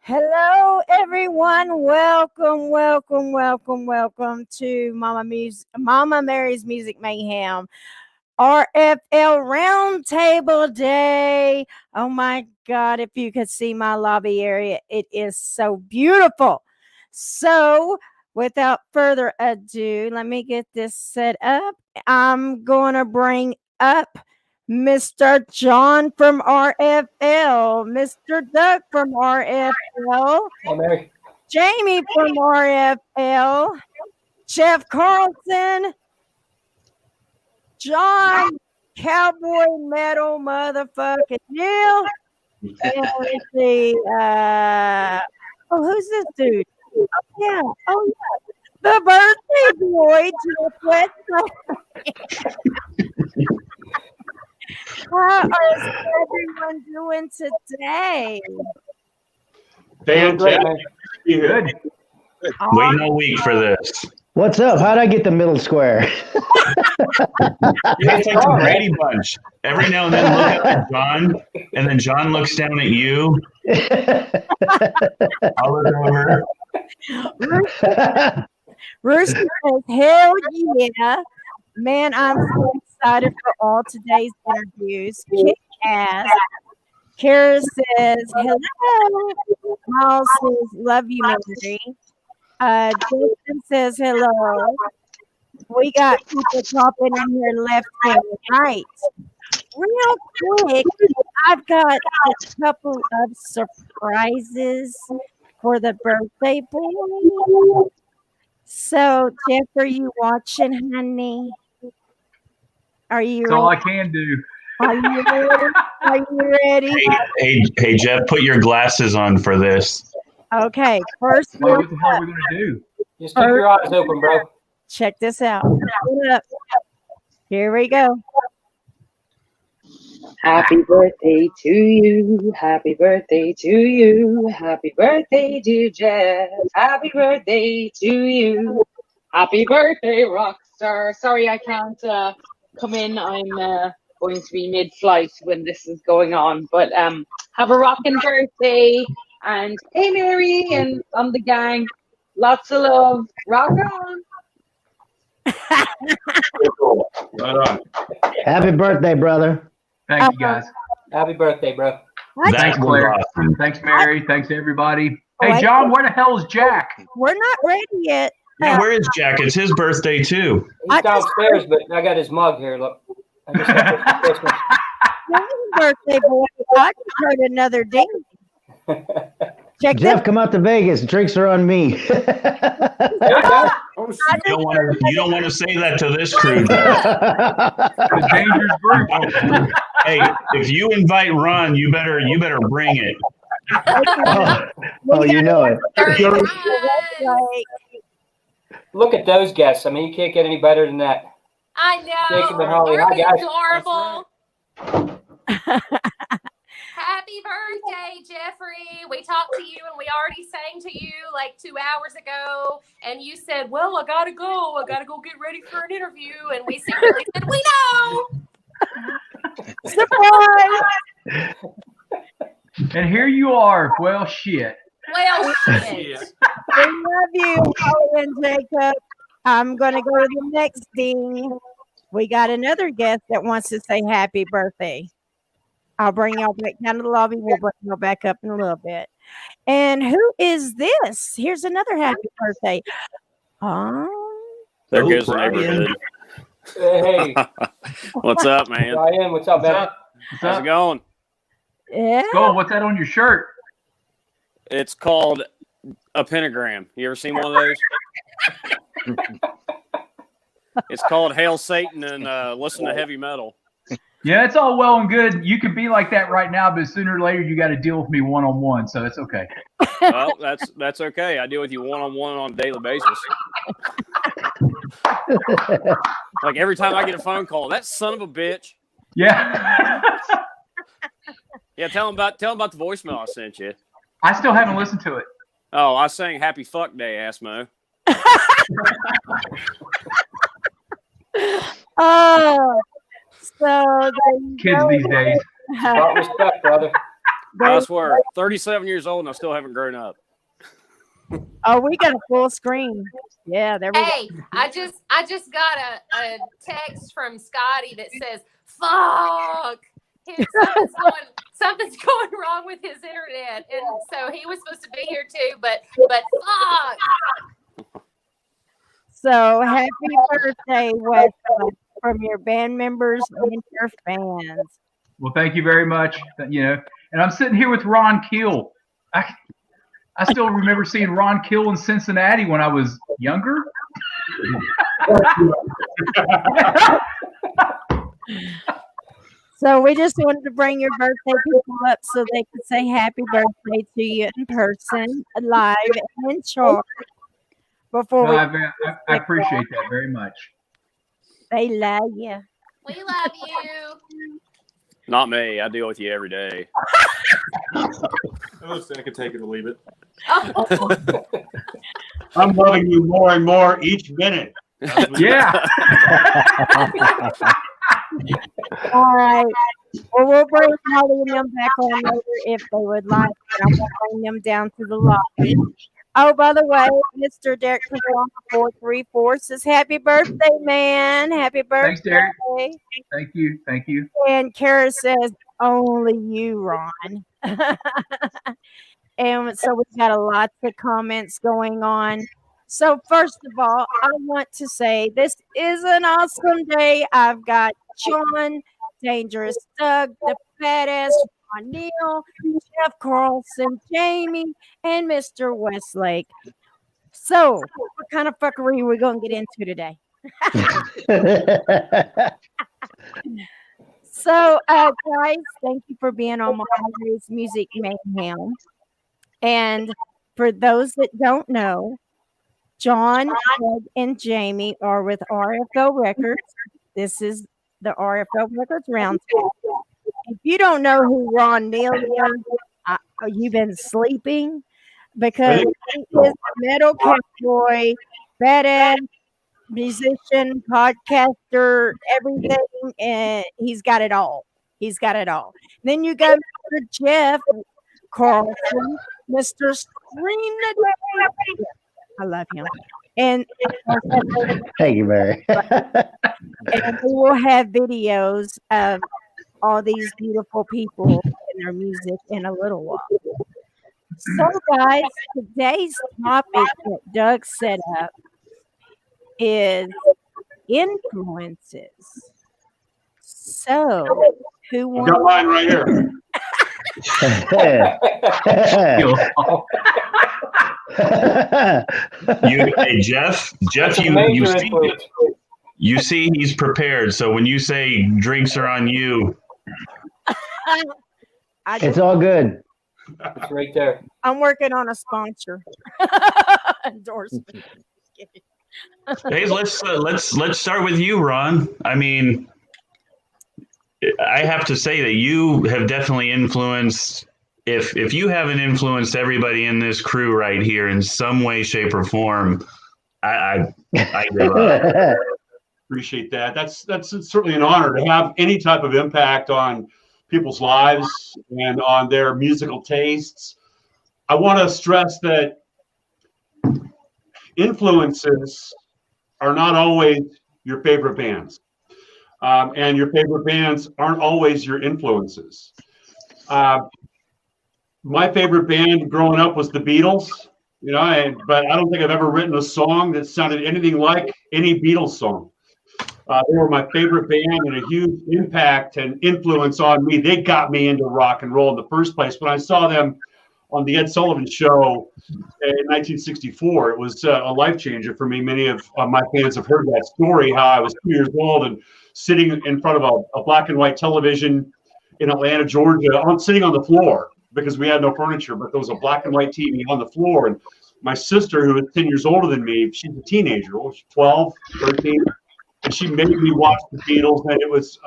Hello, everyone. Welcome to Mama Mary's Music Mayhem, RFL Roundtable Day. Oh my God! If you could see my lobby area, it is so beautiful. So, without further ado, let me get this set up. I'm going to bring up Mr. John from RFL, Mr. Doug from RFL, Hi, Mary. Jamie from RFL, Jeff Carlson, John, Cowboy Metal Motherfucking Keel, and let's see, who's this dude? Oh yeah, the birthday boy, Jeff Westlake. How is everyone doing today? Fantastic. Good. Waiting a week for this. What's up? How'd I get the middle square? It's like the Brady Bunch. Every now and then look up at John, and then John looks down at you. I'll look over. Rooster says, hell yeah. Man, I'm so excited for all today's interviews. Kick ass. Kara says, hello. Miles says, love you, Mary. Jason says, hello. We got people popping in here left and right. Real quick, I've got a couple of surprises for the birthday boy. So, Jeff, are you watching, honey? Are you That's all I can do. Are you ready? Are you ready? Hey, Jeff, put your glasses on for this. Okay, first What one the hell are we going to do? Just keep your eyes open, bro. check this out. Here we go. Happy birthday to you. Happy birthday to you. Happy birthday, dear Jeff. Happy birthday to you. Happy birthday, Rockstar. Sorry I can't come in. I'm going to be mid-flight when this is going on. But have a rocking birthday. And hey, Mary and the gang. Lots of love. Rock on. Right on. Happy birthday, brother. Thank you, guys. Happy birthday, bro. Thanks, was Claire. awesome. Thanks, Mary. Thanks, everybody. Oh, Hey, John, where the hell is Jack? We're not ready yet. Yeah, where is Jack? It's his birthday, too. I He's just- downstairs, but I got his mug here. Look. I just got this for Christmas. Happy birthday, boy. I just heard another ding. Check Jeff, this. come out to Vegas. Drinks are on me. You don't want to say that to this crew. The dangerous group. Hey, if you invite Ron, you better bring it. Oh, you know it. Look at those guests. I mean, you can't get any better than that. I know. Jacob and Holly. Aren't Hi, we guys. adorable? Happy birthday, Jeffrey. We talked to you and we already sang to you like 2 hours ago. And you said, well, I got to go. I got to go get ready for an interview. And we secretly said, we know. Surprise! And here you are. Well, shit. Well, shit. We love you, Holly and Jacob. I'm going to go to the next ding. We got another guest that wants to say happy birthday. I'll bring y'all back down to the lobby. We'll bring y'all back up in a little bit. And who is this? Here's another happy birthday. There goes the Brian. neighborhood. Hey, What's up, man? Ryan, what's up, man? How's it going? Yeah. Go. What's that on your shirt? It's called a pentagram. You ever seen one of those? It's called Hail Satan and Listen to Heavy Metal. Yeah, it's all well and good. You could be like that right now, but sooner or later you got to deal with me one-on-one, so it's okay. Well, that's okay. I deal with you one-on-one on a daily basis. Like every time I get a phone call, that son of a bitch. Yeah. Yeah, tell him about the voicemail I sent you. I still haven't listened to it. Oh, I sang Happy Fuck Day, Assmo. Oh, so there you Kids go. these days. Got respect, brother. I swear, 37 years old and I still haven't grown up. Oh, we got a full screen. Yeah, there we go. Hey, I just got a text from Scotty that says, "Fuck." Something's going wrong with his internet, and so he was supposed to be here too, but fuck. So happy birthday, Westlake, from your band members and your fans. Well, thank you very much. And I'm sitting here with Ron Keel. I still remember seeing Ron Keel in Cincinnati when I was younger. So we just wanted to bring your birthday people up so they could say happy birthday to you in person, live, and in short. Before I appreciate that very much. They love you. We love you. Not me. I deal with you every day. I can take it or leave it. I'm loving you more and more each minute. Yeah. All right. Well, we'll bring Holly and them back on later if they would like. And I'm going to bring them down to the lobby. Oh, by the way, Mr. Derek 434 says, happy birthday, man. Happy birthday. Thanks, Derek. Thank you. Thank you. And Kara says, only you, Ron. And so we've got a lot of comments going on. So first of all, I want to say this is an awesome day. I've got John, Dangerous Doug, the badass Ron Neal, Jeff Carlson, Jamie, and Mr. Westlake. So what kind of fuckery are we going to get into today? So, guys, thank you for being on my Music Mayhem. And for those that don't know, John, Ed, and Jamie are with RFL Records. This is the RFL Records Roundtable. If you don't know who Ron Neal is, you've been sleeping, because he is a metal cowboy, badass musician, podcaster, everything, and he's got it all. He's got it all. Then you got Mr. Jeff Carlson, Mr. Screen. I love him. And thank you, Mary. And we will have videos of all these beautiful people and their music in a little while. So, guys, today's topic that Doug set up is influences. So, who wants? Got mine right here. Hey, Jeff, you see he's prepared. So when you say drinks are on you, it's all good. It's right there. I'm working on a sponsor endorsement. hey, let's start with you, Ron. I mean, I have to say that you have definitely influenced. If you haven't influenced everybody in this crew right here in some way, shape, or form, I give up. Appreciate that. That's certainly an honor to have any type of impact on people's lives and on their musical tastes. I want to stress that influences are not always your favorite bands, and your favorite bands aren't always your influences. My favorite band growing up was the Beatles, but I don't think I've ever written a song that sounded anything like any Beatles song. They were my favorite band and a huge impact and influence on me. They got me into rock and roll in the first place. When I saw them on the Ed Sullivan Show in 1964, it was a life changer for me. Many of my fans have heard that story, how I was 2 years old and sitting in front of a black and white television in Atlanta, Georgia, sitting on the floor because we had no furniture, but there was a black and white TV on the floor. And my sister, who was 10 years older than me, she's a teenager, 12, 13, and she made me watch the Beatles, and it was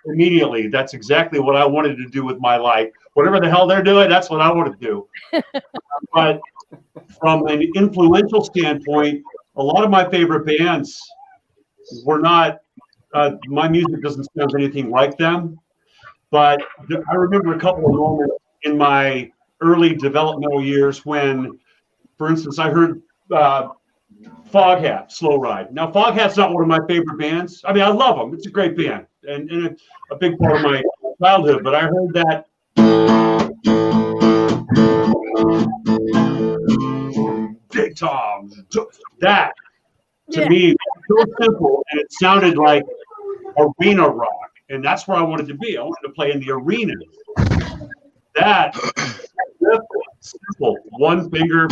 immediately, that's exactly what I wanted to do with my life. Whatever the hell they're doing, that's what I want to do. But from an influential standpoint, a lot of my favorite bands were not, my music doesn't sound anything like them. But I remember a couple of moments in my early developmental years when, for instance, I heard Foghat, Slow Ride. Now, Foghat's not one of my favorite bands. I mean, I love them. It's a great band and a big part of my childhood. But I heard that Big Tom, that to me was so simple, and it sounded like arena rock, and that's where I wanted to be. I wanted to play in the arena. That simple, one finger.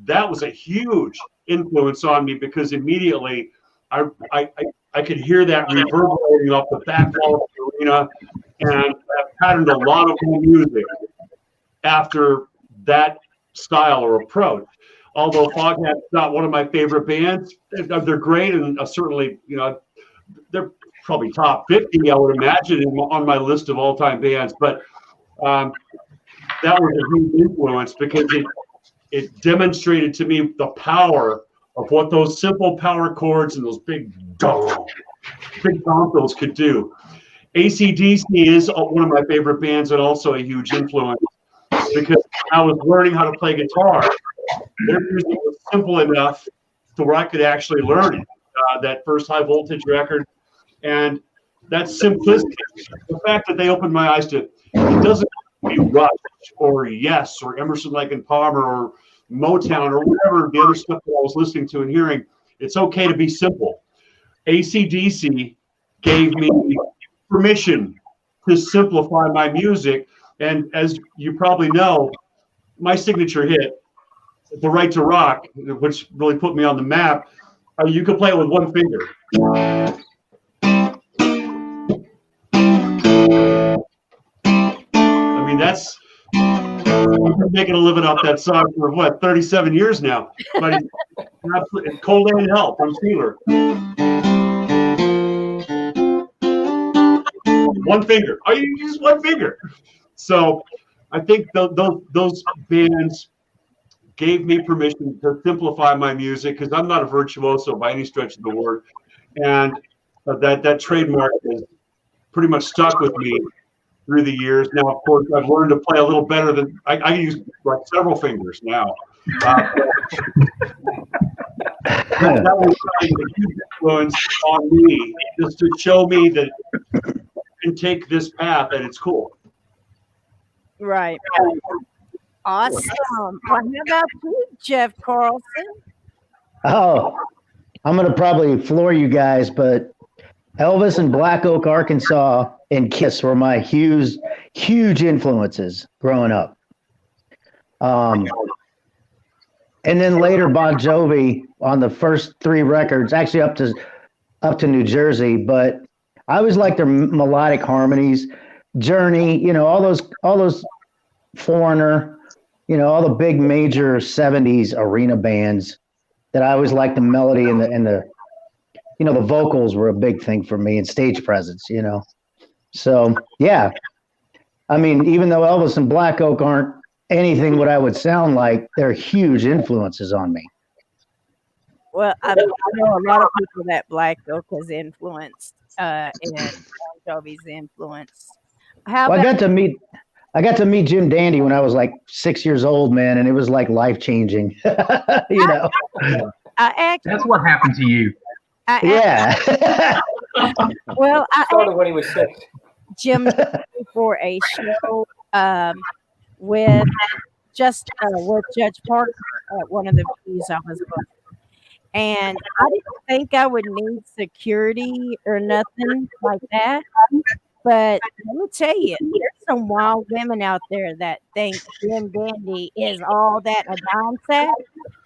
That was a huge influence on me because immediately I could hear that reverberating off the back wall of the arena, and I patterned a lot of my music after that style or approach. Although Foghat's not one of my favorite bands, they're great, and certainly, they're probably top 50, I would imagine, on my list of all-time bands. But that was a huge influence because it demonstrated to me the power of what those simple power chords and those big toms could do. AC/DC is one of my favorite bands and also a huge influence because I was learning how to play guitar. Their music was simple enough to where I could actually learn it. That first High Voltage record, and that simplicity, the fact that they opened my eyes to it doesn't have to be Rush or Yes or Emerson, Lake and Palmer or Motown or whatever the other stuff that I was listening to and hearing. It's okay to be simple. AC/DC gave me permission to simplify my music, and as you probably know, my signature hit, The Right to Rock, which really put me on the map, you could play it with one finger. I mean, I've been making a living off that song for 37 years now. But it's Cold and Hell from Steeler. One finger. Oh, you use one finger. So I think those bands gave me permission to simplify my music because I'm not a virtuoso by any stretch of the word, and that trademark has pretty much stuck with me through the years. Now, of course, I've learned to play a little better than I use like several fingers now. That was a huge influence on me, just to show me that you can take this path and it's cool. Right. Awesome. Well, how about you, Jeff Carlson? Oh, I'm going to probably floor you guys, but Elvis and Black Oak, Arkansas, and Kiss were my huge influences growing up. And then later Bon Jovi on the first 3 records, actually up to New Jersey, but I always liked their melodic harmonies, Journey, all those Foreigner, all the big major 70s arena bands that I always liked the melody and the the vocals were a big thing for me and stage presence, So, yeah. I mean, even though Elvis and Black Oak aren't anything what I would sound like, they're huge influences on me. Well, I know a lot of people that Black Oak has influenced and Bon Jovi's influence. I got to meet Jim Dandy when I was like 6 years old, man, and it was like life changing. That's what happened to you. Well, I started when he was 6. Jim for a show with Judge Parker at one of the venues I was with. And I didn't think I would need security or nothing like that. But let me tell you, there's some wild women out there that think Jim Dandy is all that a dime sack.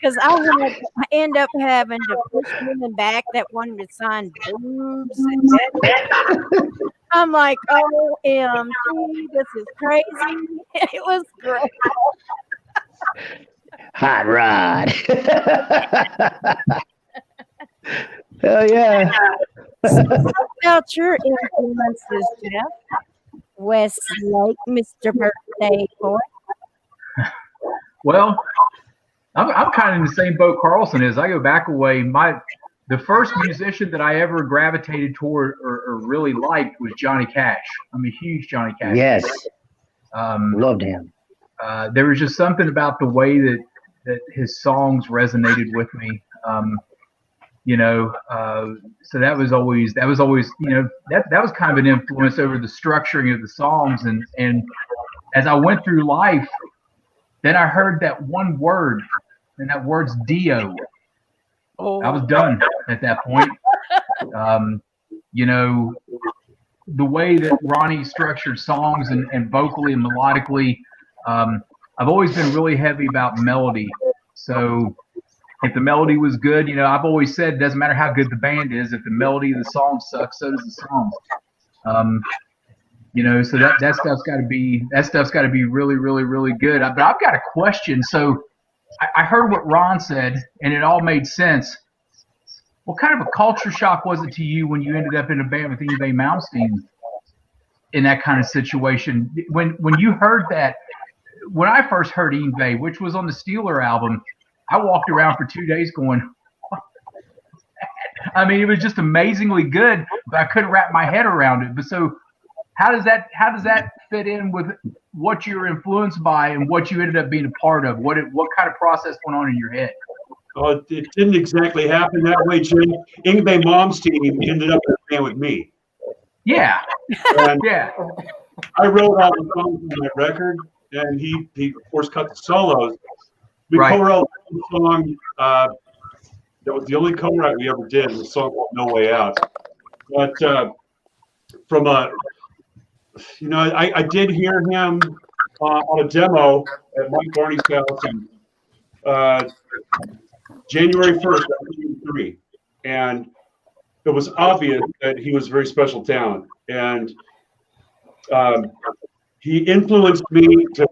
Because I would end up having to push women back that wanted to sign boobs. I'm like, OMG, this is crazy. It was great. Hot rod. Hell yeah. So about your influences, Jeff. Westlake, Mr. Birthday Boy. Well, I'm kind of in the same boat Carlson is. I go back a way. My the first musician that I ever gravitated toward or really liked was Johnny Cash. I'm a huge Johnny Cash Yes, fan. loved him. There was just something about the way that his songs resonated with me. So that was always that was kind of an influence over the structuring of the songs. And as I went through life, then I heard that one word, and that word's Dio. I was done at that point. The way that Ronnie structured songs and vocally and melodically, I've always been really heavy about melody. So if the melody was good, I've always said it doesn't matter how good the band is. If the melody of the song sucks, so does the song. So that stuff's got to be really, really, really good. But I've got a question. So I heard what Ron said, and it all made sense. What kind of a culture shock was it to you when you ended up in a band with Yngwie Malmsteen in that kind of situation? When you heard that, when I first heard Yngwie, which was on the Steeler album, I walked around for 2 days going, I mean, it was just amazingly good, but I couldn't wrap my head around it. But so how does that fit in with what you were influenced by and what you ended up being a part of? What kind of process went on in your head? Oh, it didn't exactly happen that way, Jim. Yngwie Malmsteen ended up in a band with me. Yeah. And yeah. I wrote all the songs on that record, and he of course cut the solos. We co-wrote a song that was the only co-write we ever did. The song called "No Way Out." But I did hear him on a demo at Mike Barney's house in January 1st, 1983, and it was obvious that he was a very special talent, and he influenced me to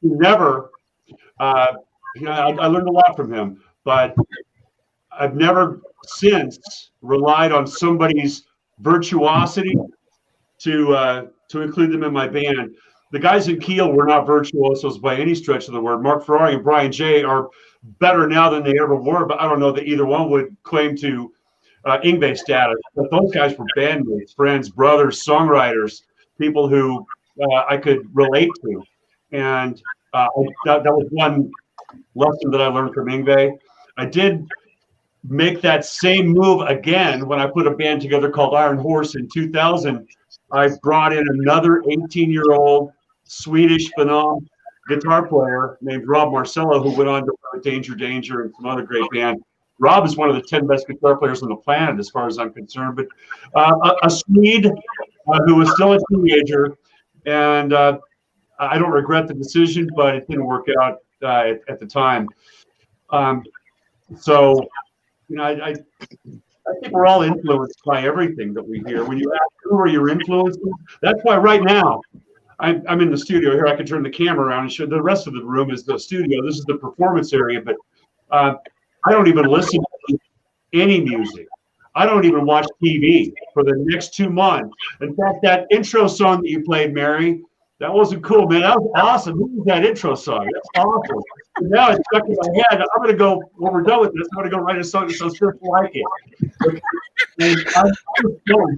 never. I learned a lot from him, but I've never since relied on somebody's virtuosity to include them in my band. The guys in Keel were not virtuosos by any stretch of the word. Mark Ferrari and Brian J are better now than they ever were, but I don't know that either one would claim to Yngwie status. But those guys were bandmates, friends, brothers, songwriters, people who I could relate to. And that was one lesson that I learned from Yngwie. I did make that same move again when I put a band together called Iron Horse in 2000. I brought in another 18-year-old Swedish phenom guitar player named Rob Marcello, who went on to play with Danger Danger and some other great band. Rob is one of the 10 best guitar players on the planet, as far as I'm concerned. But a Swede who was still a teenager, and I don't regret the decision, but it didn't work out at the time. So, I think we're all influenced by everything that we hear. When you ask who are your influences, that's why right now I'm in the studio here. I can turn the camera around and show the rest of the room is the studio. This is the performance area, but I don't even listen to any music. I don't even watch TV for the next 2 months. In fact, that intro song that you played, Mary, that wasn't cool, man. That was awesome. Who was that intro song? That's awesome. And now it's stuck in my head. I'm going to go, when we're done with this, I'm going to go write a song that sounds just like it. And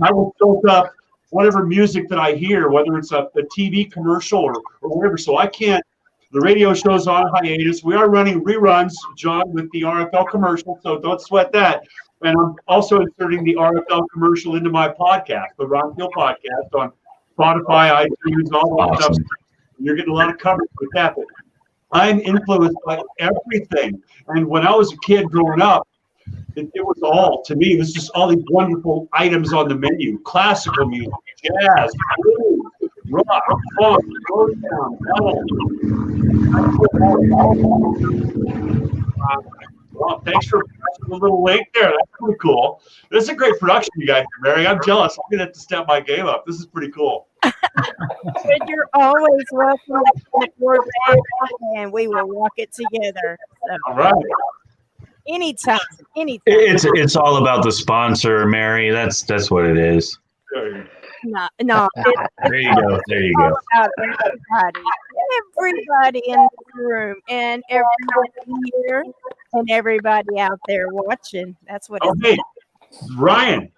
I will soak up whatever music that I hear, whether it's a TV commercial or whatever. So I can't, the radio show's on hiatus. We are running reruns, John, with the RFL commercial, so don't sweat that. And I'm also inserting the RFL commercial into my podcast, the Ron Keel podcast on Spotify, iTunes, all that stuff. You're getting a lot of coverage with that. But I'm influenced by everything. And when I was a kid growing up, it was all, to me, it was just all these wonderful items on the menu. Classical music, jazz, blues, rock, funk, down, well, thanks for a little link there. That's pretty cool. This is a great production you guys are, Mary. I'm jealous. I'm going to have to step my game up. This is pretty cool. But you're always welcome to the and we will walk it together. So. All right. Anytime. It's all about the sponsor, Mary. That's what it is. No. There you go. About everybody. everybody in this room and everybody here and everybody out there watching. That's what it's Okay, Ryan,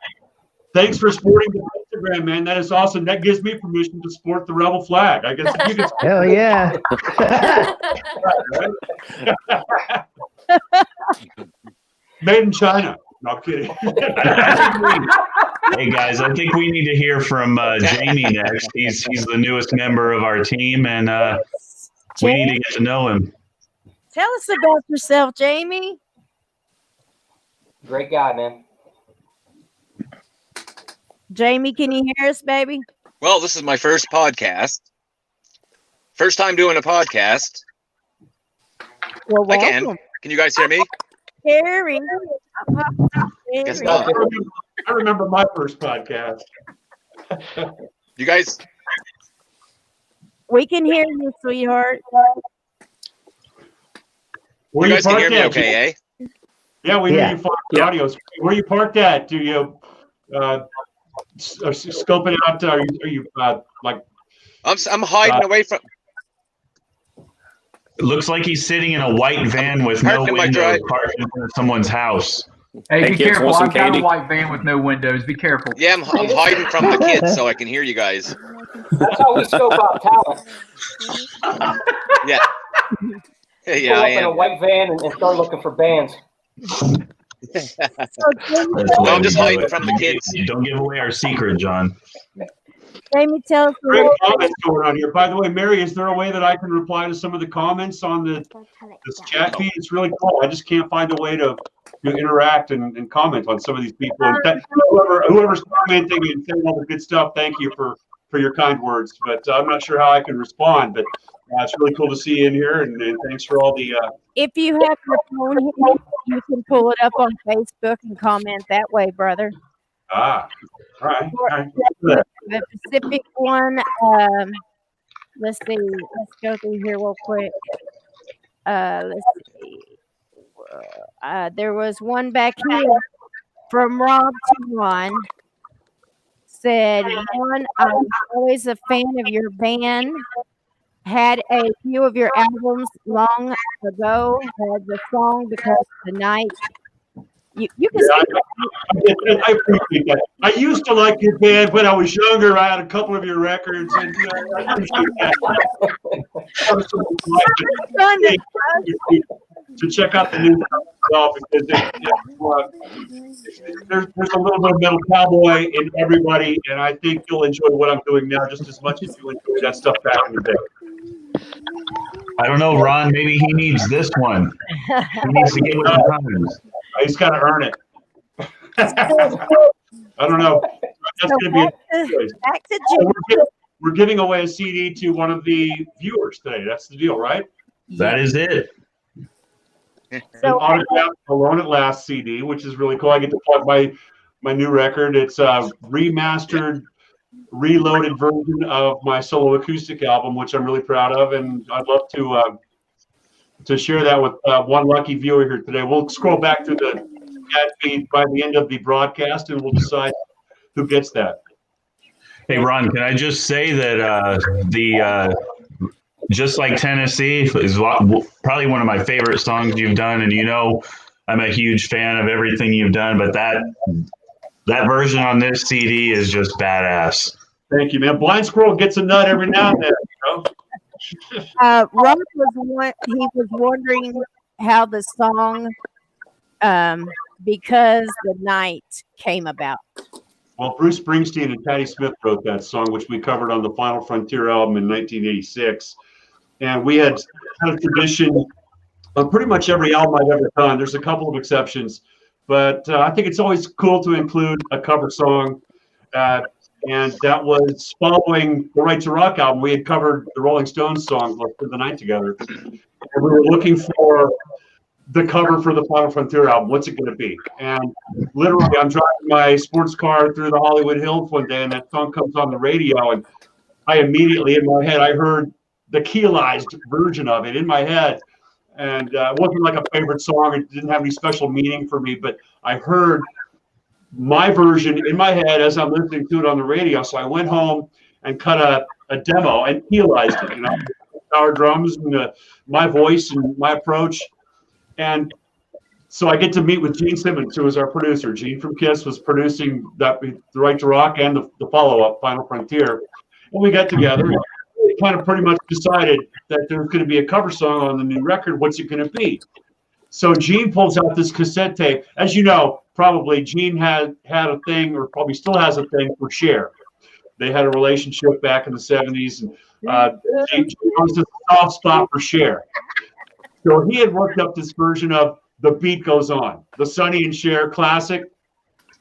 thanks for sporting the Instagram, man. That is awesome. That gives me permission to sport the rebel flag. I guess if you could. Hell yeah. Made in China. No kidding. Hey guys, I think we need to hear from Jamie next. He's the newest member of our team, and we need to get to know him. Tell us about yourself, Jamie. Great guy, man. Jamie, can you hear us, baby? Well, this is my first podcast. First time doing a podcast. Well, I welcome. can. Can you guys hear me? Harry. Guess not. I remember my first podcast. You guys, We can hear you, sweetheart. Where you guys can hear parked me at? okay, eh? Yeah, we Yeah. hear you fine. The audio's. Where you parked at? Do you scoping out? Are you like? I'm hiding away from. It looks like he's sitting in a white van with no Parked in my windows, drive. parked in front of someone's house. Hey, Hey, be kids, careful. want some I've got candy? a white van with no windows. Be careful. Yeah, I'm hiding from the kids so I can hear you guys. That's how we scope out talent. Yeah. Pull Yeah, up I in a am. white van and start looking for bands. So, Jamie, That's why No, I'm we just do hiding it. from the kids. Don't give away our secret, John. Jamie, tell us. Great comments going on here. By the way, Mary, is there a way that I can reply to some of the comments on this chat feed? It's really cool. I just can't find a way to interact and comment on some of these people. And whoever's commenting and saying all the good stuff, thank you for your kind words. But I'm not sure how I can respond. But it's really cool to see you in here, and thanks for all the. If you have your phone here, you can pull it up on Facebook and comment that way, brother. All right. The Pacific one, let's see. Let's go through here real quick. Let's see. There was one back here from Rob to Ron. Said, Ron, I was always a fan of your band. Had a few of your albums long ago. Had the song Because the Night. You can say I appreciate that. I used to like your band when I was younger. I had a couple of your records, and I appreciate that. To check out the new stuff because there's a little bit of metal cowboy in everybody, and I think you'll enjoy what I'm doing now just as much as you enjoyed that stuff back in the day. I don't know, Ron. Maybe he needs this one. He needs to get with the times. He's got to earn it. I don't know. That's going to be back to we're giving away a CD to one of the viewers today. That's the deal, right? That is it. So, Autographed Alone at Last CD, which is really cool. I get to plug my new record. It's a remastered, reloaded version of my solo acoustic album, which I'm really proud of, and I'd love to share that with one lucky viewer here today. We'll scroll back through the chat feed by the end of the broadcast, and we'll decide who gets that. Hey, Ron, can I just say that Just Like Tennessee is probably one of my favorite songs you've done, and I'm a huge fan of everything you've done, but that version on this CD is just badass. Thank you, man. Blind Squirrel gets a nut every now and then. Rob was wondering how the song Because the Night came about. Well, Bruce Springsteen and Patti Smith wrote that song, which we covered on the Final Frontier album in 1986. And we had kind of tradition on pretty much every album I've ever done. There's a couple of exceptions, but I think it's always cool to include a cover song. And that was following the Right to Rock album. We had covered the Rolling Stones song, Let's Spend the Night Together. And we were looking for the cover for the Final Frontier album. What's it going to be? And literally, I'm driving my sports car through the Hollywood Hills one day, and that song comes on the radio, and I immediately, in my head, I heard the Keelized version of it in my head. And it wasn't like a favorite song. It didn't have any special meaning for me, but I heard my version in my head as I'm listening to it on the radio. So I went home and cut a demo and Keelized it, power drums and my voice and my approach. And so I get to meet with Gene Simmons, who was our producer. Gene from Kiss was producing The Right to Rock and the follow-up, Final Frontier. And we got together and we kind of pretty much decided that there's going to be a cover song on the new record. What's it going to be? So Gene pulls out this cassette tape. As you know, probably Gene had a thing, or probably still has a thing, for Cher. They had a relationship back in the 70s, and Gene was a soft spot for Cher. So he had worked up this version of The Beat Goes On, the Sonny and Cher classic.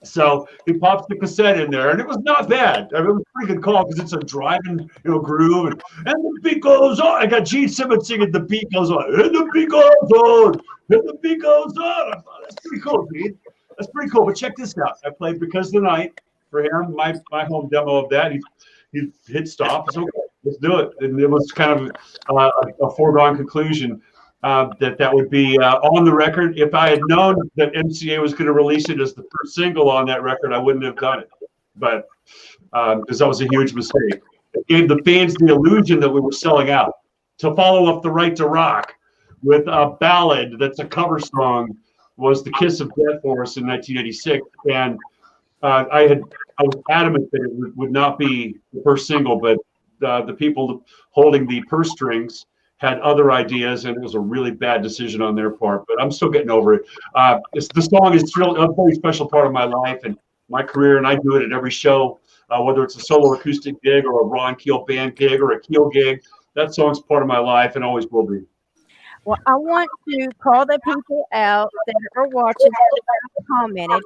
So he pops the cassette in there, and it was not bad. I mean, it was a pretty good call because it's a driving, groove, and the beat goes on. I got Gene Simmons singing "The Beat Goes On," and the beat goes on, and the beat goes on. I thought, that's pretty cool, Gene. That's pretty cool. But check this out. I played "Because of the Night" for him, my home demo of that. He hit stop. It's okay. Let's do it. And it was kind of a foregone conclusion. That would be on the record. If I had known that MCA was going to release it as the first single on that record, I wouldn't have done it. But because that was a huge mistake. It gave the fans the illusion that we were selling out. To follow up The Right to Rock with a ballad that's a cover song was The Kiss of Death for us in 1986. And I was adamant that it would not be the first single, but the people holding the purse strings had other ideas, and it was a really bad decision on their part. But I'm still getting over it. The song is a very special part of my life and my career, and I do it at every show, whether it's a solo acoustic gig or a Ron Keel band gig or a Keel gig. That song's part of my life and always will be. Well, I want to call the people out that are watching that have commented.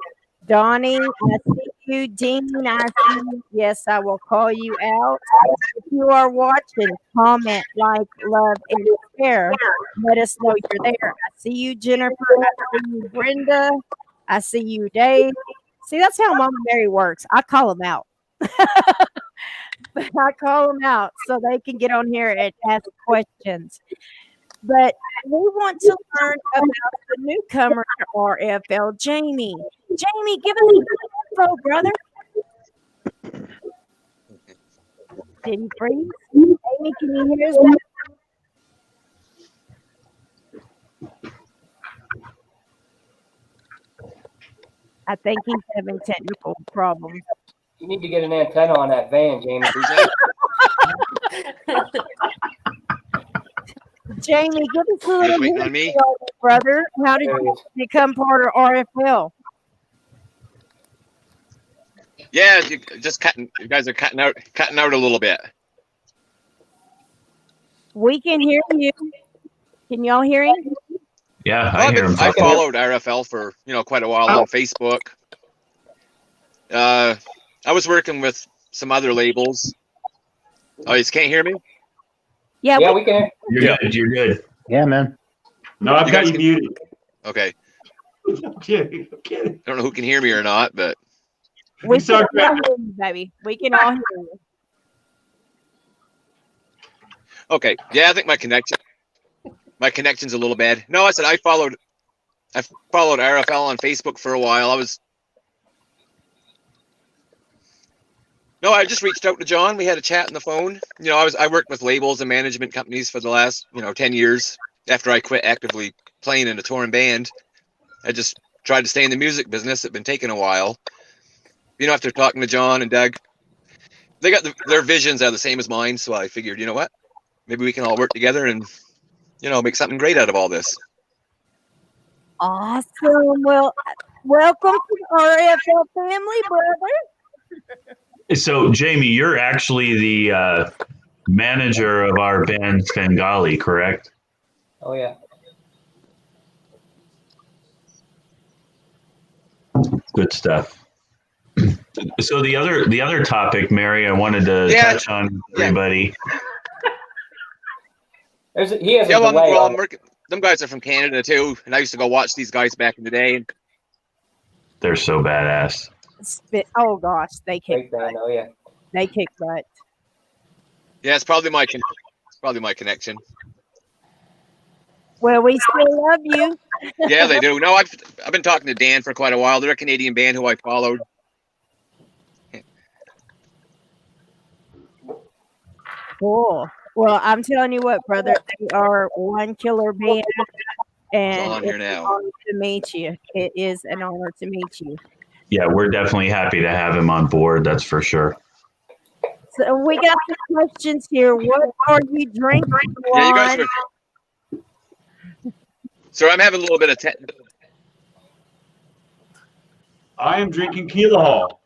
Donnie, I see you. Dean, I see you. Yes, I will call you out. If you are watching, comment, like, love, and share. Let us know you're there. I see you, Jennifer. I see you, Brenda. I see you, Dave. See, that's how Mama Mary works. I call them out. I call them out so they can get on here and ask questions. But we want to learn about the newcomer to RFL, Jamie. Jamie, give us some info, brother. Did he freeze? Jamie, can you hear us? I think he's having technical problems. You need to get an antenna on that van, Jamie. Jamie, give us a little waiting on me? brother. How did you become part of RFL? Yeah, you guys are cutting out a little bit. We can hear you. Can y'all hear him? Yeah, I hear him. I followed RFL for quite a while on Facebook. I was working with some other labels. Oh, you can't hear me? Yeah, we can. You're good. You're good. Yeah, man. No, I've got you muted. Okay. I'm kidding. I don't know who can hear me or not, but we can all hear you, baby. We can all hear you. Okay. Yeah, I think my connection's a little bad. No, I said I followed RFL on Facebook for a while. I just reached out to John. We had a chat on the phone. I worked with labels and management companies for the last 10 years. After I quit actively playing in a touring band, I just tried to stay in the music business. It's been taking a while. After talking to John and Doug, they got their visions are the same as mine. So I figured, you know what? Maybe we can all work together and, make something great out of all this. Awesome. Well, welcome to the RFL family, brother. So, Jamie, you're actually the manager of our band Svengali, correct? Oh, yeah. Good stuff. So the other topic, Mary, I wanted to touch on everybody. He has a delay. Well, them guys are from Canada too, and I used to go watch these guys back in the day. They're so badass. Oh gosh, they kick butt. Oh yeah, they kick butt. Yeah, it's probably my connection. Well, we still love you. Yeah, they do. No, I've been talking to Dan for quite a while. They're a Canadian band who I followed. Cool. Well, I'm telling you what, brother, they are one killer band, and on here it's an now. honor to meet you. It is an honor to meet you. Yeah, we're definitely happy to have him on board. That's for sure. So we got some questions here. What are you drinking, Yeah, you guys Juan? are. So I'm having a little bit of. I am drinking Keel.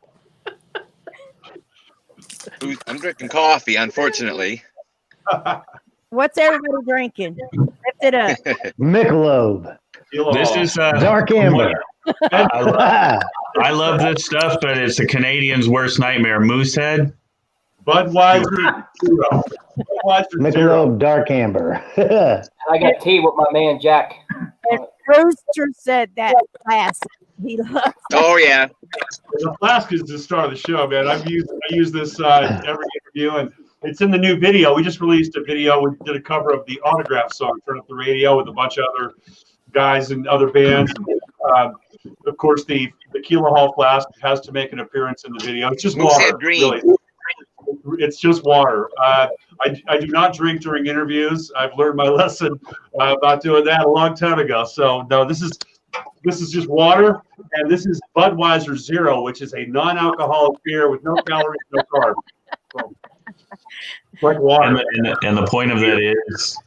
I'm drinking coffee, unfortunately. What's everybody drinking? Lift it up. Michelob. This is Dark Amber. I love this stuff, but it's a Canadian's worst nightmare. Moosehead. Budweiser Zero. Michelob Dark Amber. I got tea with my man Jack. And Rooster said that classic. He loves. Oh yeah. The flask is the star of the show, man. I use this every interview, and it's in the new video. We just released a video. We did a cover of the Autograph song, Turn Up the Radio, with a bunch of other guys and other bands. Of course, the Keel flask has to make an appearance in the video. It's just water, really. It's just water. I do not drink during interviews. I've learned my lesson about doing that a long time ago. So no, this is just water, and this is Budweiser Zero, which is a non-alcoholic beer with no calories, no carbs. So, it's like water. And the point of that is,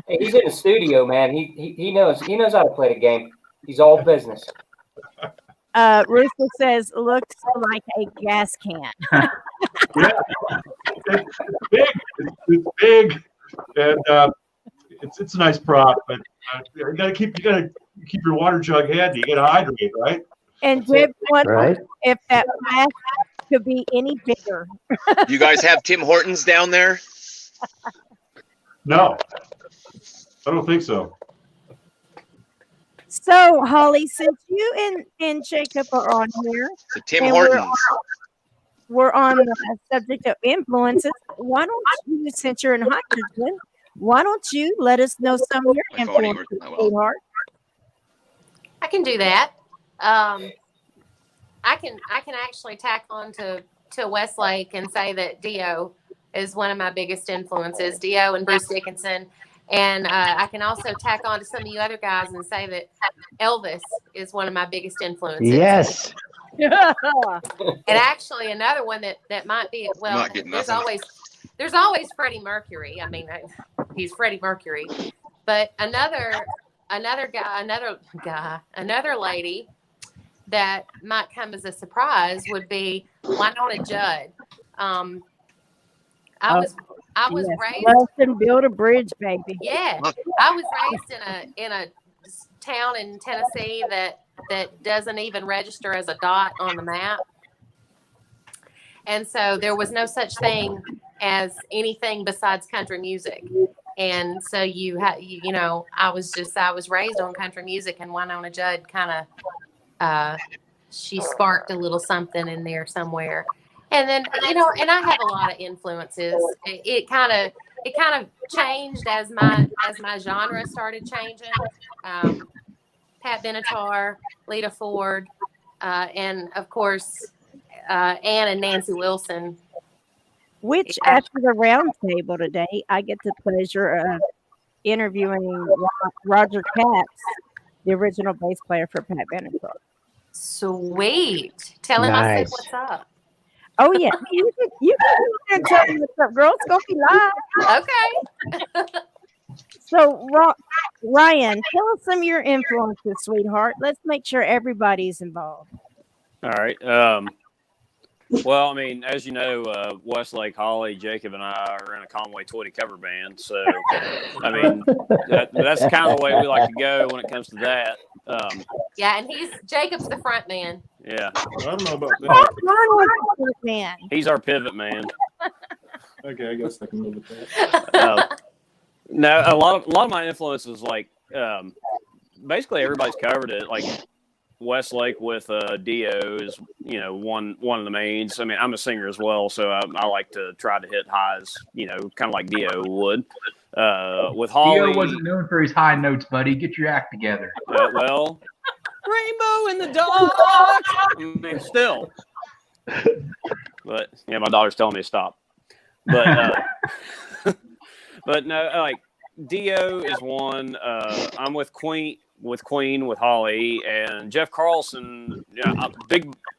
Hey, he's in the studio, man. He knows how to play the game. He's all business. Rooster says, looks like a gas can. Yeah, it's big. It's big, and it's a nice prop. But you gotta keep your water jug handy. You gotta hydrate, right? And Jib wants Right. if that flask could be any bigger. You guys have Tim Hortons down there? No, I don't think so. So, Holly, since you and Jacob are on here, So Tim and Hortons. we're on the subject of influences, why don't you, since you're in hydrogen, why don't you let us know some of your My phone ain't influences, working that well. sweetheart? I can do that. I can actually tack on to Westlake and say that Dio is one of my biggest influences. Dio and Bruce Dickinson. And I can also tack on to some of you other guys and say that Elvis is one of my biggest influences. Yes. And actually, another one that might be, well, Not getting there's nothing. always Freddie Mercury. I mean, he's Freddie Mercury. But another lady that might come as a surprise would be Winona Judd. I was Yes, raised. Let's and build a bridge, baby. Yeah, I was raised in a town in Tennessee that doesn't even register as a dot on the map, and so there was no such thing as anything besides country music. And so I was raised on country music, and Winona Judd kind of she sparked a little something in there somewhere. And then, and I have a lot of influences. It kind of changed as my genre started changing. Pat Benatar, Lita Ford, and of course, Ann and Nancy Wilson. Which, after the round table today, I get the pleasure of interviewing Roger Katz, the original bass player for Pat Benatar. Sweet. Tell him I said Nice. what's up. Oh yeah, you can tell me what's up, girl. It's gonna be live. Okay. So, Ryan, tell us some of your influences, sweetheart. Let's make sure everybody's involved. All right. Well, I mean, as you know, Westlake, Holly, Jacob, and I are in a Conway Twitty cover band. So, I mean, that's kind of the way we like to go when it comes to that. Yeah, and Jacob's the front man. Yeah, I don't know about that. Man, he's our pivot man. Okay, I guess I can live with that. No, a lot of my influences, like basically everybody's covered it. Like Westlake with Dio is one of the mains. I mean, I'm a singer as well, so I like to try to hit highs, kind of like Dio would. With Holly, Dio wasn't known for his high notes, buddy. Get your act together. Well, Rainbow in the Dark. I mean, still, but yeah, my daughter's telling me to stop. But But no, like Dio is one. I'm with Queen with Holly and Jeff Carlson. Yeah,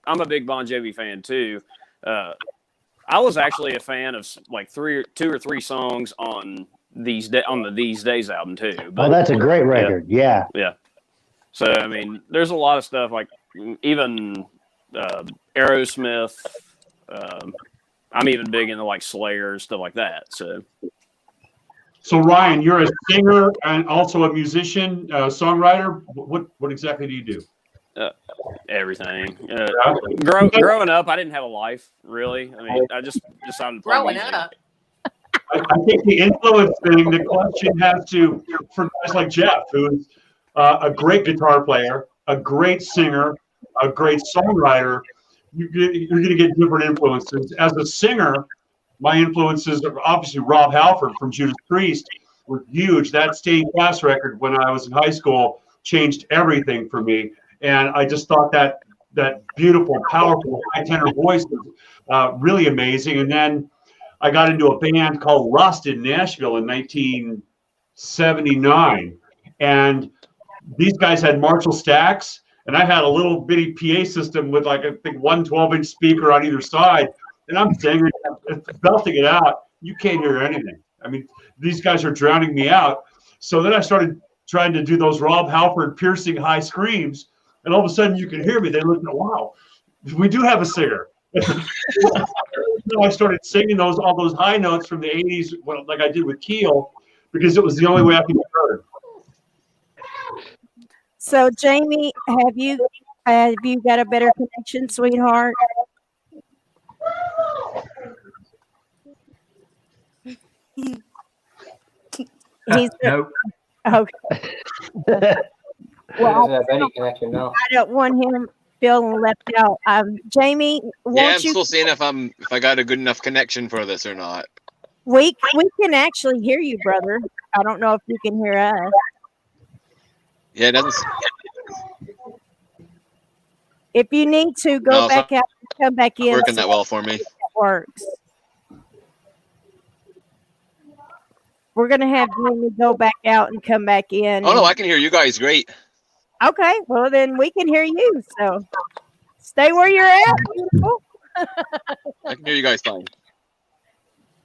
I'm a big Bon Jovi fan too. I was actually a fan of like two or three songs on the These Days album too. But, that's a great record. Yeah. So I mean, there's a lot of stuff like even Aerosmith. I'm even big into like Slayer, stuff like that. So Ryan, you're a singer and also a musician, songwriter. What exactly do you do? Everything. Growing up, I didn't have a life really. I mean, I just decided to play Growing music. up. I think the influence thing, the question has to, for guys like Jeff, who's a great guitar player, a great singer, a great songwriter, you're going to get different influences. As a singer, my influences are obviously Rob Halford from Judas Priest were huge. That Stained Glass record when I was in high school changed everything for me. And I just thought that beautiful, powerful, high tenor voice was really amazing. And then I got into a band called Rust in Nashville in 1979. And these guys had Marshall stacks, and I had a little bitty PA system with like, I think, one 12-inch speaker on either side. And I'm singing, belting it out. You can't hear anything. I mean, these guys are drowning me out. So then I started trying to do those Rob Halford piercing high screams. And all of a sudden you can hear me. They look, wow, we do have a singer. So I started singing all those high notes from the 80s, like I did with Keel, because it was the only way I could get heard. So, Jamie, have you got a better connection, sweetheart? Nope. Okay. Well, doesn't have any connection now. I don't want him feeling left out. Jamie, I'm still seeing if I got a good enough connection for this or not. We can actually hear you, brother. I don't know if you can hear us. Yeah, it doesn't. If you need to go back out and come back in. Working that well for me. That works. We're gonna have Jamie go back out and come back in. Oh no, I can hear you guys great. Okay, well then we can hear you. So stay where you're at. Beautiful. I can hear you guys fine.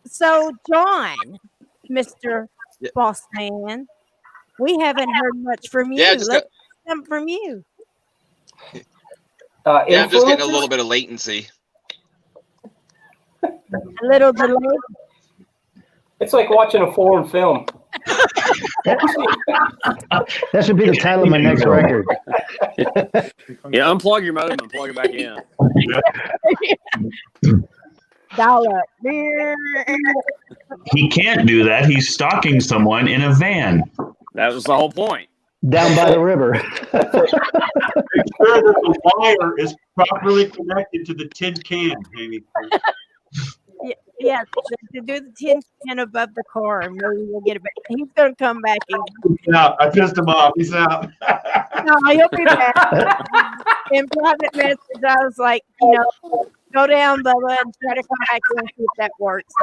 So John, Mr. Boss Man, we haven't heard much from you. Let's hear some from you. I'm just getting a little bit of latency. A little delay. It's like watching a foreign film. That should be the title of my next record. Yeah, unplug your modem and plug it back in. Dial up. He can't do that. He's stalking someone in a van. That was the whole point. Down by the river. Make sure that the wire is properly connected to the tin can, Amy. Yeah, to do the tin can above the car, and maybe we'll get it back. He's going to come back. Yeah, I pissed him off. He's out. No, he'll be back. In private message, I was like, go down, Bubba, and try to come back in and see if that works.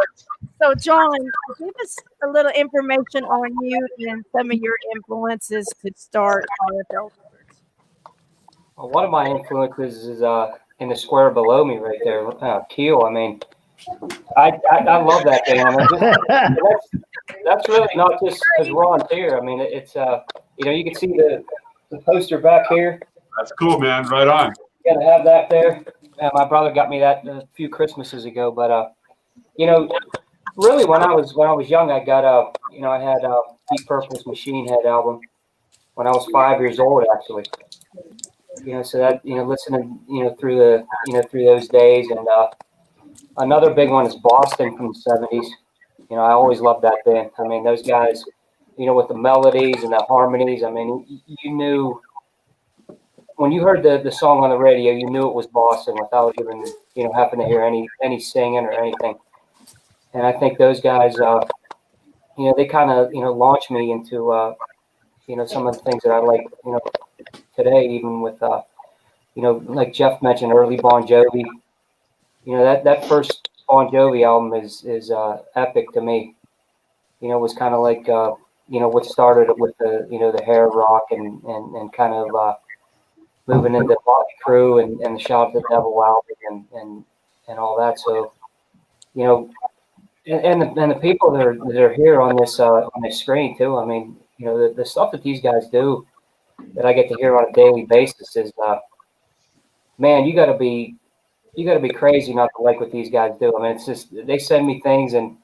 So, John, give us a little information on you and some of your influences to start RFL. Well, one of my influences is in the square below me right there, Keel. I mean, I love that band. I mean, that's really not just because Ron's here. I mean, it's you can see the poster back here. That's cool, man. Right on. You gotta have that there. My brother got me that a few Christmases ago. But really, when I was young, I got I had Deep Purple's Machine Head album when I was 5 years old, actually. So that listening through those days, and another big one is Boston from the 70s. I always loved that band. I mean, those guys, with the melodies and the harmonies. I mean, you knew when you heard the song on the radio, you knew it was Boston without even having to hear any singing or anything. And I think those guys, they kind of launched me into some of the things that I like today, even with like Jeff mentioned, early Bon Jovi. That first Bon Jovi album is epic to me. was kind of like, what started it with the, the hair rock and kind of moving into Bobby Crew and the Shout at the Devil album and all that. So, and the people that are here on this screen too. I mean, the stuff that these guys do that I get to hear on a daily basis is, man, you got to be crazy not to like what these guys do. I mean, it's just they send me things and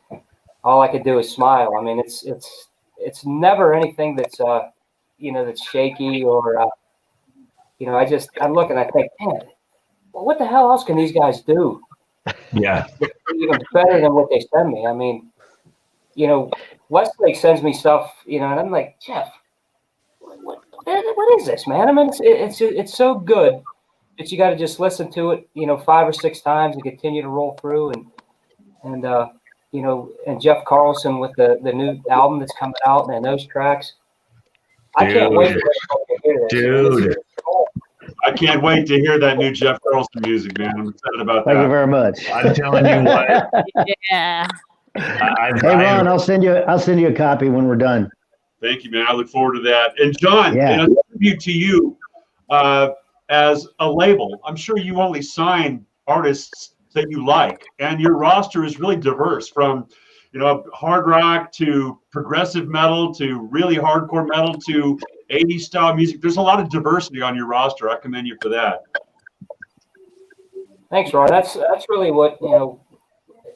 all I could do is smile. I mean, it's never anything that's that's shaky or I look and I think, man, well, what the hell else can these guys do? Yeah. Even better than what they send me. I mean, Westlake sends me stuff, and I'm like, Jeff, what is this, man? I mean, it's so good that you got to just listen to it, 5 or 6 times and continue to roll through and Jeff Carlson with the new album that's coming out and those tracks. I can't wait to hear this. Dude. I can't wait to hear that new Jeff Carlson music, man. I'm excited about that. Thank you very much. I'm telling you what. Yeah. Hey Ron, I'll send you a copy when we're done. Thank you, man. I look forward to that. And John, Yeah. in a tribute to you as a label, I'm sure you only sign artists that you like, and your roster is really diverse from hard rock to progressive metal to really hardcore metal to 80s style music. There's a lot of diversity on your roster. I commend you for that. Thanks, Ron. That's really what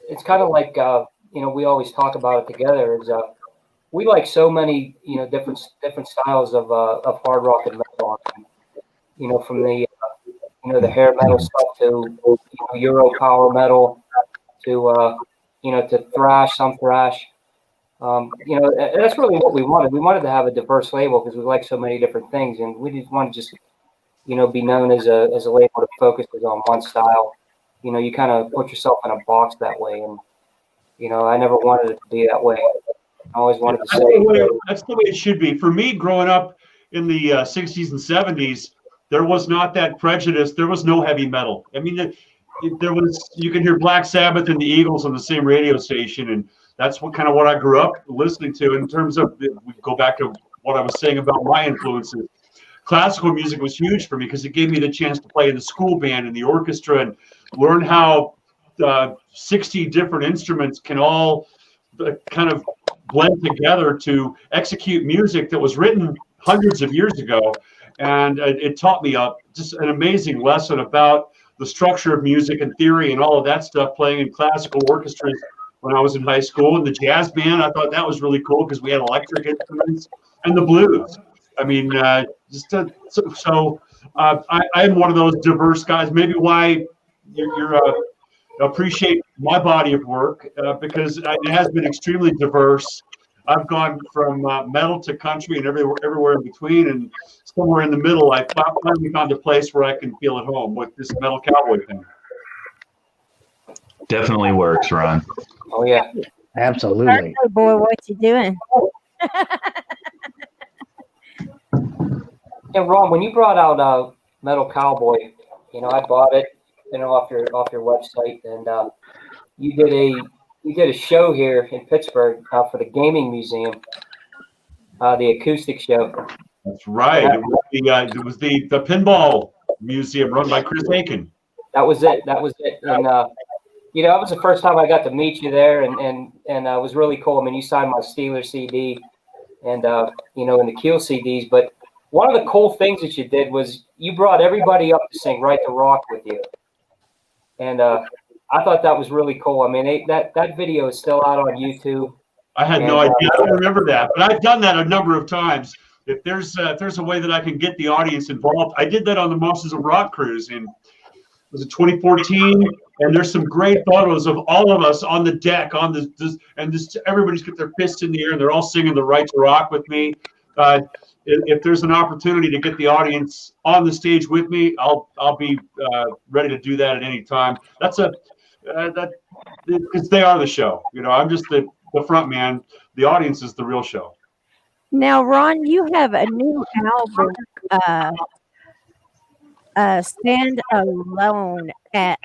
it's kind of like we always talk about it together is we like so many different styles of hard rock and metal, from the the hair metal stuff to Euro power metal to to thrash, some thrash. That's really what we wanted. We wanted to have a diverse label because we like so many different things, and we didn't want to just be known as a label that focuses on one style. You kind of put yourself in a box that way, and I never wanted it to be that way. I always wanted to say that's the way it should be. For me, growing up in the 60s and 70s, there was not that prejudice. There was no heavy metal. I mean, there was, you can hear Black Sabbath and the Eagles on the same radio station, and that's what I grew up listening to. In terms of, we go back to what I was saying about my influences. Classical music was huge for me because it gave me the chance to play in the school band and the orchestra and learn how 60 different instruments can all kind of blend together to execute music that was written hundreds of years ago. And it taught me just an amazing lesson about the structure of music and theory and all of that stuff, playing in classical orchestras when I was in high school. And the jazz band, I thought that was really cool because we had electric instruments, and the blues. I mean, I am one of those diverse guys. Maybe why you're appreciate my body of work because it has been extremely diverse. I've gone from metal to country and everywhere in between, and somewhere in the middle, I finally found a place where I can feel at home with this metal cowboy thing. Definitely works, Ron. Oh yeah, Absolutely. Birthday boy, what you doing? And Ron, when you brought out Metal Cowboy, I bought it, off your website, and you did a show here in Pittsburgh for the Gaming Museum, the acoustic show. That's right. It was the Pinball Museum run by Chris Aiken. That was it. And that was the first time I got to meet you there, and it was really cool. I mean, you signed my Steelers CD, and and the Keel CDs. But one of the cool things that you did was you brought everybody up to sing "Right to Rock" with you, and I thought that was really cool. I mean, that video is still out on YouTube. I had no idea. I don't remember that, but I've done that a number of times. If there's a way that I can get the audience involved, I did that on the Monsters of Rock cruise in, was it 2014? And there's some great photos of all of us on the deck everybody's got their fists in the air and they're all singing the Right to Rock with me. If there's an opportunity to get the audience on the stage with me, I'll be ready to do that at any time. Because they are the show. I'm just the front man. The audience is the real show. Now, Ron, you have a new album, Stand Alone Alone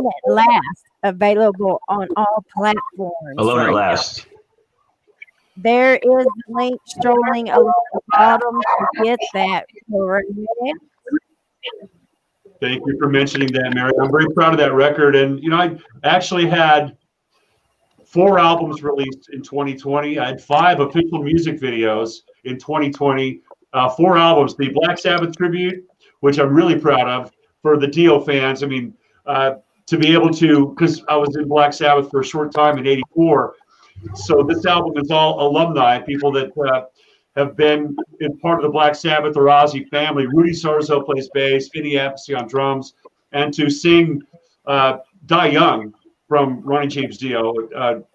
at Last, available on all platforms. Alone at Last. There is the link strolling along the bottom to get that for you. Thank you for mentioning that, Mary. I'm very proud of that record. And, I actually had 4 albums released in 2020. I had 5 official music videos in 2020, 4 albums. The Black Sabbath tribute, which I'm really proud of for the Dio fans. I mean, to be able to, because I was in Black Sabbath for a short time in '84. So this album is all alumni, people that have been in part of the Black Sabbath or Ozzy family. Rudy Sarzo plays bass, Vinny Appice on drums, and to sing Die Young from Ronnie James Dio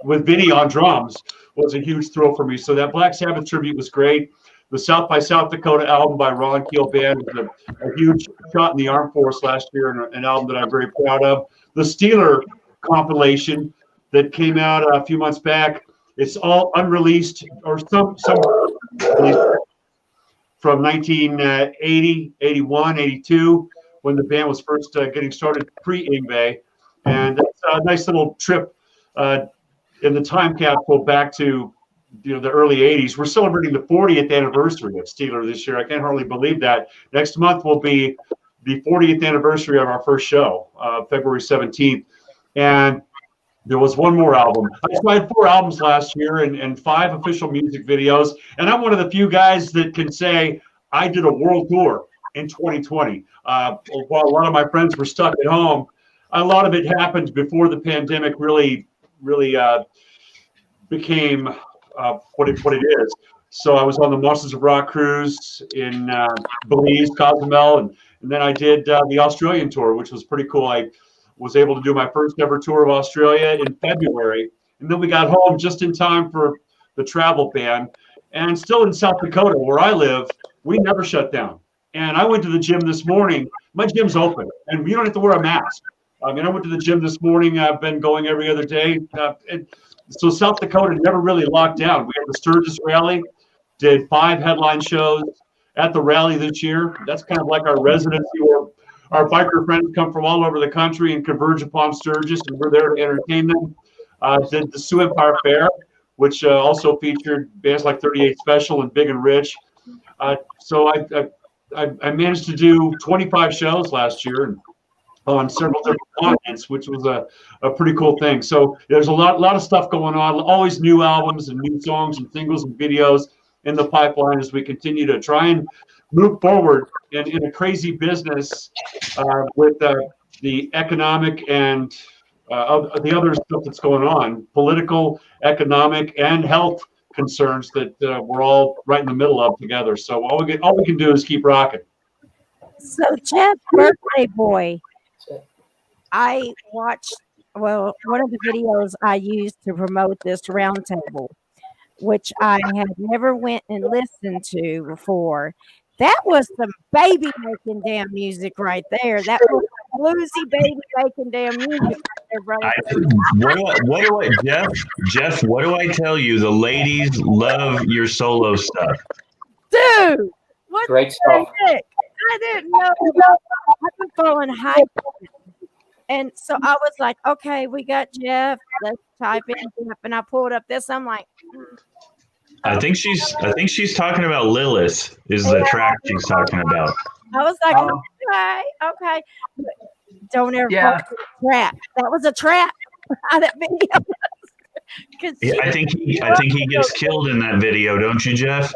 with Vinny on drums was a huge thrill for me. So that Black Sabbath tribute was great. The South by South Dakota album by Ron Keel Band was a huge shot in the arm force last year, and an album that I'm very proud of. The Steeler compilation that came out a few months back, it's all unreleased, or some released from 1980, 81, 82, when the band was first getting started pre-Yngwie. And it's a nice little trip in the time capsule back to the early 80s. We're celebrating the 40th anniversary of Steeler this year. I can't hardly believe that. Next month will be the 40th anniversary of our first show, February 17th. And there was one more album. I had 4 albums last year and 5 official music videos. And I'm one of the few guys that can say I did a world tour in 2020. While a lot of my friends were stuck at home, a lot of it happened before the pandemic really became what it is. So I was on the Monsters of Rock cruise in Belize, Cozumel, and then I did the Australian tour, which was pretty cool. I was able to do my first ever tour of Australia in February, and then we got home just in time for the travel ban. And still in South Dakota, where I live, we never shut down. And I went to the gym this morning. My gym's open, and you don't have to wear a mask. I mean, I went to the gym this morning. I've been going every other day. So South Dakota never really locked down. We had the Sturgis rally, did 5 headline shows at the rally this year. That's kind of like our residency where our biker friends come from all over the country and converge upon Sturgis, and we're there to entertain them. Did the Sioux Empire Fair, which also featured bands like 38 Special and Big and Rich. So I managed to do 25 shows last year and on several different continents, which was a pretty cool thing. So there's a lot of stuff going on, always new albums and new songs and singles and videos in the pipeline as we continue to try and move forward in a crazy business with the economic and the other stuff that's going on, political, economic, and health concerns that we're all right in the middle of together. So all we can do is keep rocking. So Jeff, birthday boy, I watched one of the videos I used to promote this roundtable, which I had never went and listened to before. That was some baby making damn music right there. That was bluesy baby making damn music right there, brother. Jeff, what do I tell you? The ladies love your solo stuff. Dude, what Great stuff. I didn't know. I've been following hype. And so I was like, okay, we got Jeff. Let's type in Jeff. And I pulled up this. I'm like, I think she's talking about Lilith is the track she's talking about. I was like, okay. But don't ever fall for the trap. That was a trap. That video. I think he gets killed in that video, don't you, Jeff?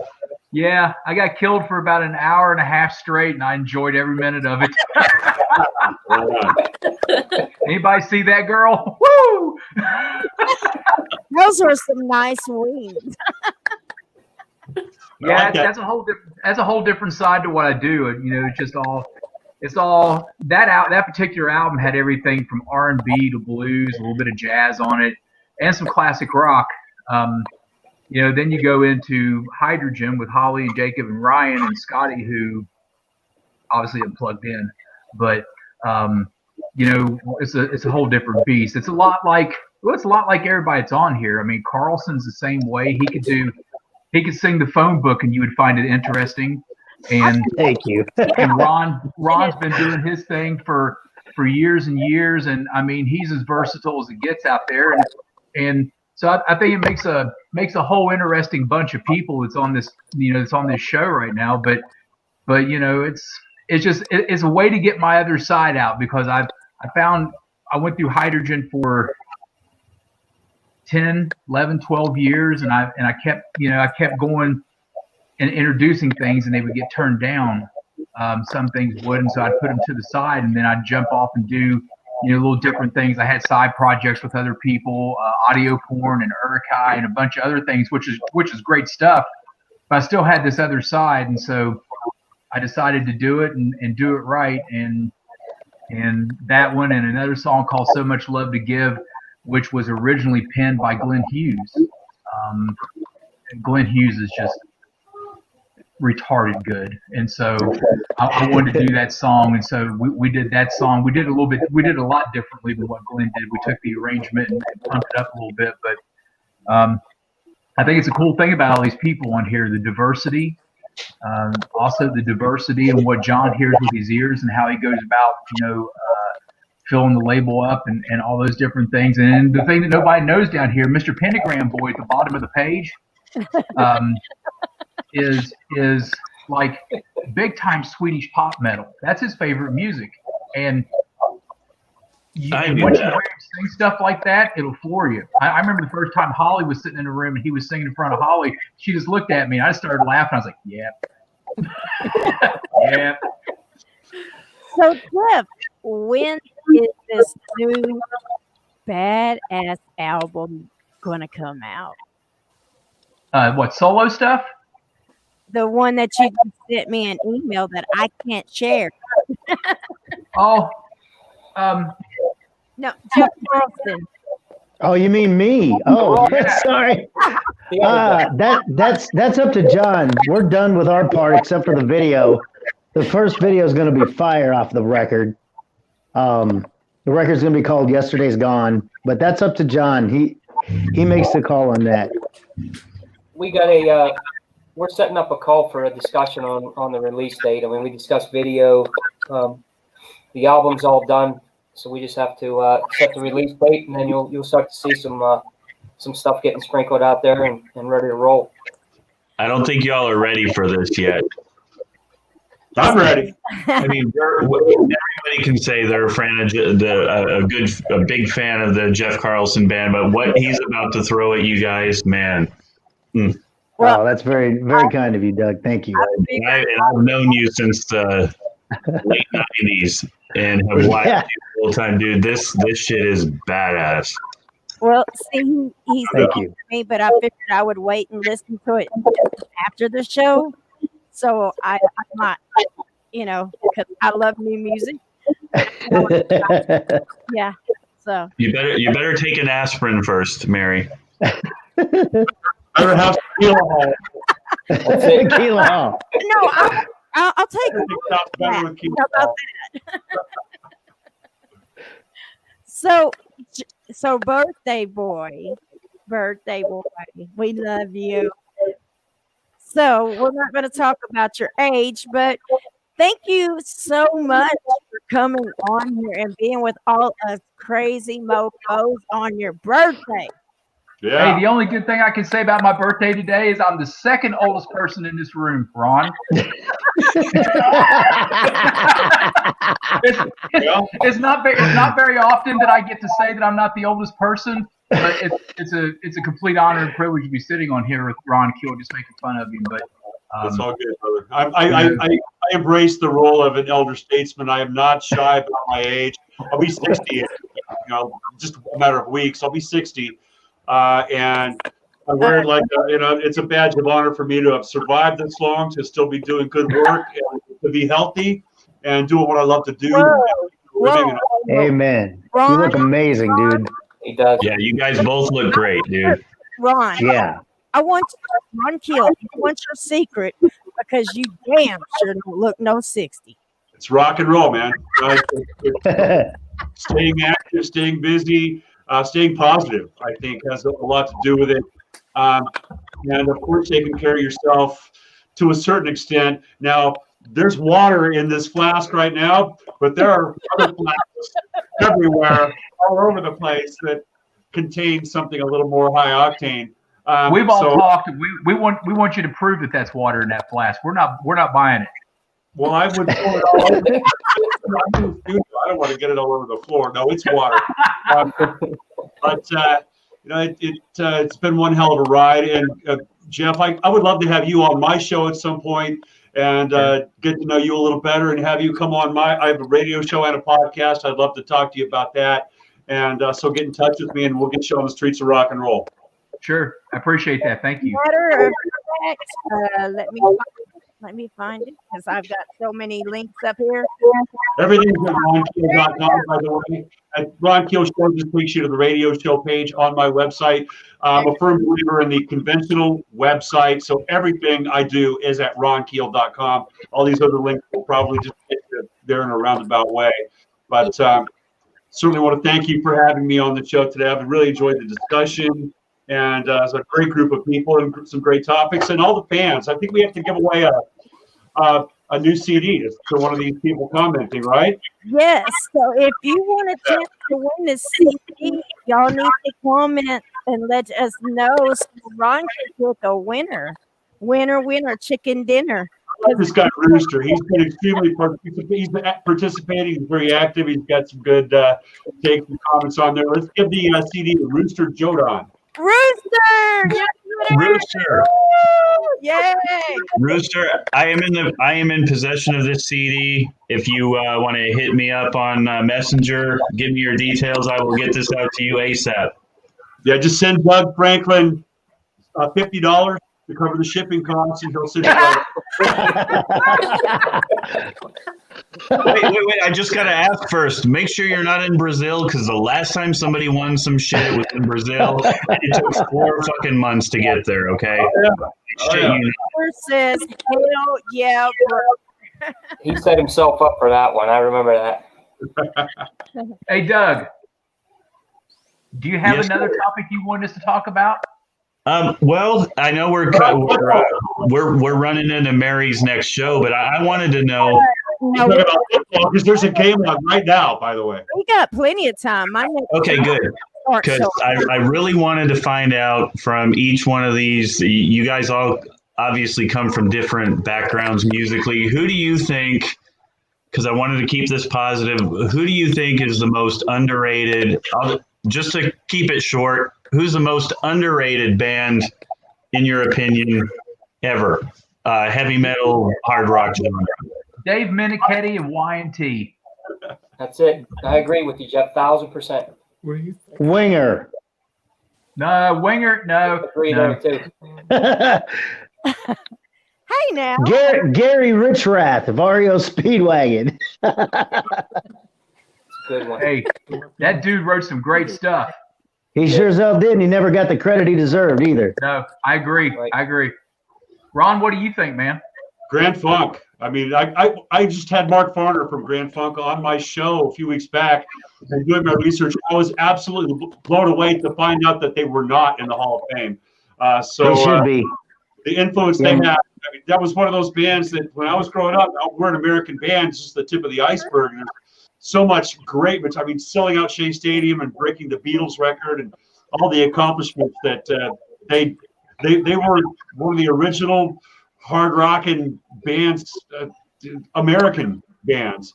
Yeah, I got killed for about an hour and a half straight, and I enjoyed every minute of it. Anybody see that girl? Woo! Those were some nice wings. Yeah, that's a whole different side to what I do. It's all that particular album had everything from R&B to blues, a little bit of jazz on it, and some classic rock. Then you go into Hydrogen with Holly and Jacob and Ryan and Scotty, who obviously have plugged in, but it's a whole different beast. It's a lot like everybody that's on here. I mean, Carlson's the same way. He could sing the phone book and you would find it interesting. And thank you. And Ron's been doing his thing for years and years, and I mean he's as versatile as it gets out there. And So I think it makes a whole interesting bunch of people that's on this that's on this show right now. But it's a way to get my other side out, because I went through hydrogen for 10, 11, 12 years, and I kept going and introducing things, and they would get turned down. Some things wouldn't, so I'd put them to the side, and then I'd jump off and do little different things. I had side projects with other people, audio porn and Urkai and a bunch of other things, which is great stuff. But I still had this other side, and so I decided to do it and do it right. And that one, and another song called "So Much Love to Give," which was originally penned by Glenn Hughes. Glenn Hughes is just retarded good, and so I wanted to do that song, and so we did that song. We did a lot differently than what Glenn did. We took the arrangement and pumped it up a little bit, but I think it's a cool thing about all these people on here, the diversity, also the diversity and what John hears with his ears and how he goes about filling the label up and all those different things. And the thing that nobody knows down here, Mr. Pentagram Boy at the bottom of the page, is like big time Swedish pop metal. That's his favorite music. And once you hear him sing stuff like that, it'll floor you. I remember the first time Holly was sitting in a room and he was singing in front of Holly. She just looked at me and I started laughing. I was like, yeah. Yeah. So, Cliff, when is this new badass album going to come out? What, solo stuff? The one that you sent me an email that I can't share. Oh, no, Jeff Carlson. Oh, you mean me? Oh, sorry. That's up to John. We're done with our part except for the video. The first video is going to be fire off the record. The record's going to be called "Yesterday's Gone," but that's up to John. He makes the call on that. We got we're setting up a call for a discussion on the release date. I mean, we discussed video. The album's all done, so we just have to set the release date, and then you'll start to see some stuff getting sprinkled out there and ready to roll. I don't think y'all are ready for this yet. I'm ready. I mean, everybody can say they're a big fan of the Jeff Carlson band, but what he's about to throw at you guys, man. Well, that's very, very kind of you, Doug. Thank you. I've known you since the late 90s and have watched you the whole time, dude. This shit is badass. Well, see, he said Thank to you. me, but I figured I would wait and listen to it after the show. So I'm not, because I love new music. Yeah. So You better take an aspirin first, Mary. Better have Keel. Keel. no, I'll take it. Better with Keel. How about that? So birthday boy, we love you. So we're not going to talk about your age, but thank you so much for coming on here and being with all us crazy mofos on your birthday. Yeah. Hey, the only good thing I can say about my birthday today is I'm the second oldest person in this room, Ron. It's not very often that I get to say that I'm not the oldest person, but it's a complete honor and privilege to be sitting on here with Ron Keel, just making fun of him. But That's all good, brother. I embrace the role of an elder statesman. I am not shy about my age. I'll be 60, just a matter of weeks. I'll be 60. And I wear it like, it's a badge of honor for me to have survived this long, to still be doing good work, and to be healthy and doing what I love to do. Amen. Ron, You look amazing, dude. He does. Yeah, you guys both look great, dude. Ron, Yeah. Ron Keel, I want your secret because you damn sure don't look no 60. It's rock and roll, man. Staying active, staying busy, staying positive, I think, has a lot to do with it. And of course, taking care of yourself to a certain extent. Now, there's water in this flask right now, but there are other flasks everywhere, all over the place that contain something a little more high octane. We've all talked. We want you to prove that that's water in that flask. We're not buying it. Well, I would pour it all over. I don't want to get it all over the floor. No, it's water. But it's been one hell of a ride. And Jeff, I would love to have you on my show at some point and get to know you a little better and have you come on I have a radio show and a podcast. I'd love to talk to you about that. And so get in touch with me and we'll get you on the streets of rock and roll. Sure. I appreciate that. Thank you. Matter of fact, let me find it because I've got so many links up here. Everything's at ronkeel.com, by the way. Ron Keel Show just takes you to the radio show page on my website. I'm a firm believer in the conventional website, so everything I do is at ronkeel.com. All these other links will probably just get you there in a roundabout way. But certainly want to thank you for having me on the show today. I've really enjoyed the discussion. And it's a great group of people and some great topics. And all the fans, I think we have to give away a new CD to one of these people commenting, right? Yes. So if you want a chance to win this CD, y'all need to comment and let us know so Ron can pick a winner. Winner, chicken dinner. I like this guy Rooster. He's been extremely participating. He's very active. He's got some good takes and comments on there. Let's give the CD to Rooster Jodan. Rooster! Yes, Rooster! Yay! Rooster, I am in possession of this CD. If you want to hit me up on Messenger, give me your details. I will get this out to you ASAP. Yeah, just send Doug Franklin $50 to cover the shipping costs, and he'll send Wait. I just got to ask first. Make sure you're not in Brazil, because the last time somebody won some shit, it was in Brazil. And it took 4 fucking months to get there, okay? Says, hell yeah, bro. He set himself up for that one. I remember that. Hey, Doug, do you have another topic you want us to talk about? Well, I know we're running into Mary's next show, but I wanted to know. Because there's a game on right now, by the way. We got plenty of time. Okay, good. Because I really wanted to find out from each one of these. You guys all obviously come from different backgrounds musically. Who do you think? Because I wanted to keep this positive. Who do you think is the most underrated? Just to keep it short. Who's the most underrated band, in your opinion, ever? Heavy metal, hard rock genre. Dave Menichetti and Y&T. That's it. I agree with you, Jeff. 1,000%. Winger. No, Winger. No. Agree there too. Hey now. Gary Richrath of REO Speedwagon. Good one. Hey, that dude wrote some great stuff. He sure as hell did, and he never got the credit he deserved either. No, I agree. Right. I agree. Ron, what do you think, man? Grand Funk. I mean, I just had Mark Farner from Grand Funk on my show a few weeks back and doing my research. I was absolutely blown away to find out that they were not in the Hall of Fame. So they should be. The influence they have. I mean, that was one of those bands that when I was growing up, we're an American band, it's just the tip of the iceberg. And so much great, I mean, selling out Shea Stadium and breaking the Beatles record and all the accomplishments that they were one of the original hard rocking bands, American bands.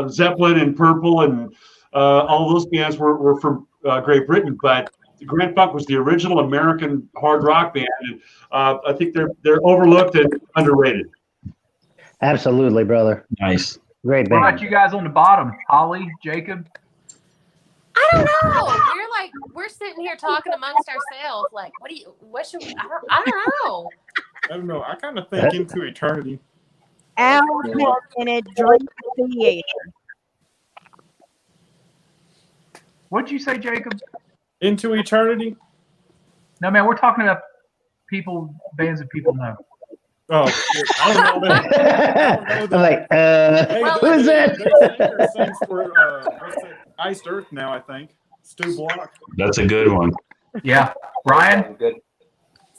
Zeppelin and Purple and all those bands were from Great Britain, but Grand Funk was the original American hard rock band, and I think they're overlooked and underrated. Absolutely, brother. Nice. Great band. What about you guys on the bottom? Holly, Jacob? I don't know. We're sitting here talking amongst ourselves. Like, what should we, I don't know. I don't know. I kind of think Into Eternity. Al in a dream theater. What'd you say, Jacob? Into Eternity? No, man, we're talking about bands that people know. Oh, I don't know that. I'm like, who is that? The singer sings for Iced Earth now, I think. Stu Block. That's a good one. Yeah. Ryan? Good.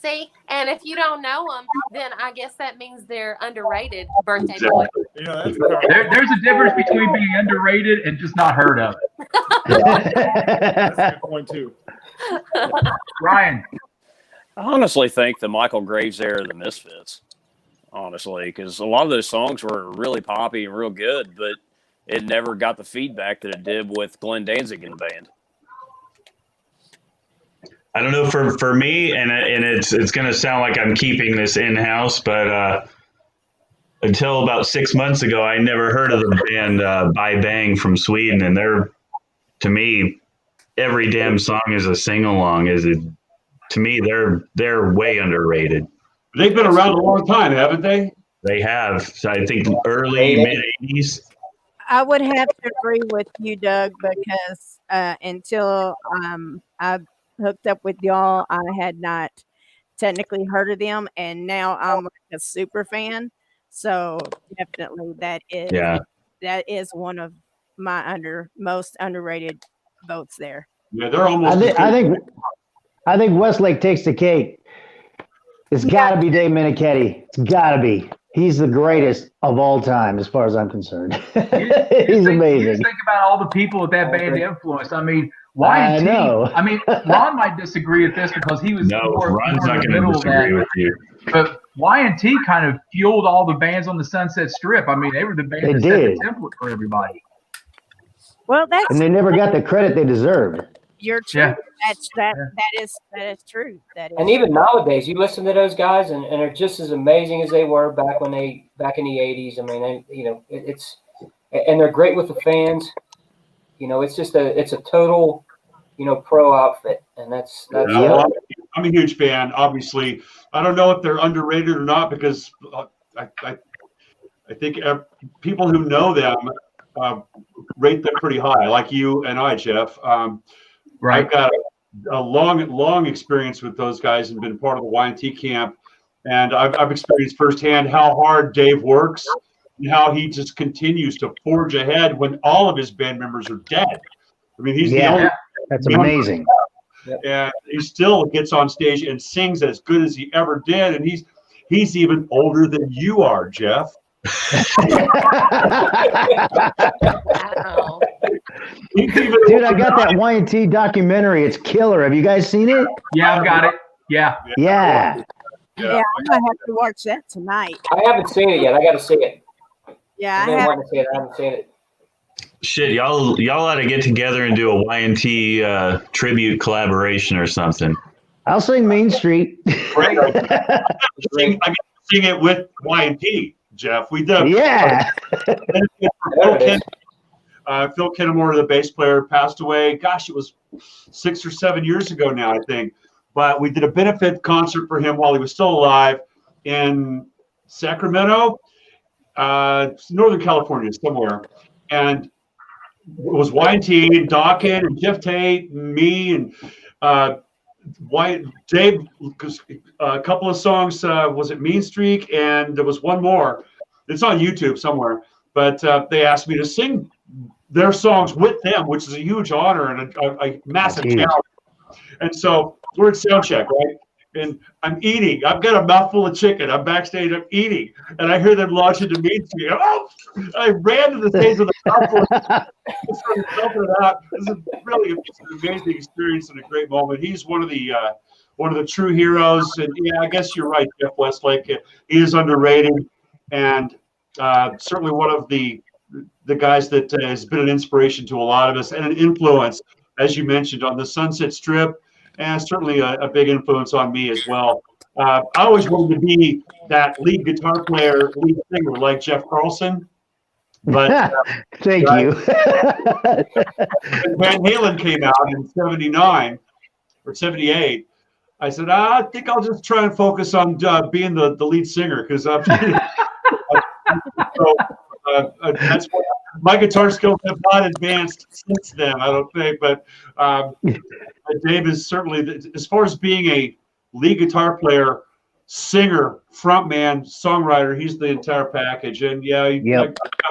See, and if you don't know them, then I guess that means they're underrated. Birthday boy. Yeah, There's a difference between being underrated and just not heard of. That's a good point too. Ryan. I honestly think the Michael Graves era of the Misfits, honestly, because a lot of those songs were really poppy and real good, but it never got the feedback that it did with Glenn Danzig in the band. I don't know for me, and it's going to sound like I'm keeping this in house, but until about 6 months ago, I never heard of the band By Bang from Sweden, and to me, every damn song is a sing along. To me, they're way underrated. They've been around a long time, haven't they? They have. So I think early mid 80s. I would have to agree with you, Doug, because until I hooked up with y'all, I had not technically heard of them, and now I'm like a super fan. So definitely that is one of my most underrated votes there. Yeah, they're almost. I think Westlake takes the cake. It's got to be Dave Minichetti. It's got to be. He's the greatest of all time, as far as I'm concerned. He's amazing. You think about all the people that band influenced. I mean, Y&T. I mean, Ron might disagree with this because he was Ron's not going to disagree with you. But Y&T kind of fueled all the bands on the Sunset Strip. I mean, they were the band that set the template for everybody. Well, and they never got the credit they deserved. You're true. Yeah. That is true. That is. And even nowadays, you listen to those guys, and they're just as amazing as they were back in the '80s. I mean, and they're great with the fans. It's a total, pro outfit, and that's. I'm a huge fan. Obviously, I don't know if they're underrated or not because I think people who know them rate them pretty high, like you and I, Jeff. Right. I've got a long experience with those guys and been part of the Y&T camp, and I've experienced firsthand how hard Dave works and how he just continues to forge ahead when all of his band members are dead. I mean, he's the only. That's amazing. And he still gets on stage and sings as good as he ever did, and he's even older than you are, Jeff. Dude, I got that Y&T documentary. It's killer. Have you guys seen it? Yeah, I've got it. Yeah. Yeah, I might have to watch that tonight. I haven't seen it yet. I got to see it. Yeah, I haven't seen it. Shit, y'all ought to get together and do a Y&T tribute collaboration or something. I'll sing Main Street. Great. I mean, sing it with Y&T, Jeff. We did. Yeah. Phil Kennemore, the bass player, passed away. Gosh, it was 6 or 7 years ago now, I think. But we did a benefit concert for him while he was still alive in Sacramento, Northern California, somewhere. And it was Y&T, Dawkins, and Jeff Tate, and me, and Dave. A couple of songs. Was it Mean Streak? And there was one more. It's on YouTube somewhere. But they asked me to sing their songs with them, which is a huge honor and a massive challenge. And so we're at sound check, right? And I'm eating. I've got a mouthful of chicken. I'm backstage. I'm eating, and I hear them launch into Mean Street. Oh! I ran to the stage with a mouthful. This is really an amazing experience and a great moment. He's one of the true heroes. And yeah, I guess you're right, Jeff Westlake. He is underrated, and certainly one of the guys that has been an inspiration to a lot of us and an influence, as you mentioned, on the Sunset Strip, and certainly a big influence on me as well. I always wanted to be that lead guitar player, lead singer like Jeff Carlson. But thank you. When Van Halen came out in '79 or '78, I said, I think I'll just try and focus on being the lead singer because I'm. That's what my guitar skills have not advanced since then, I don't think. But Dave is certainly, as far as being a lead guitar player, singer, frontman, songwriter, he's the entire package. And yeah, I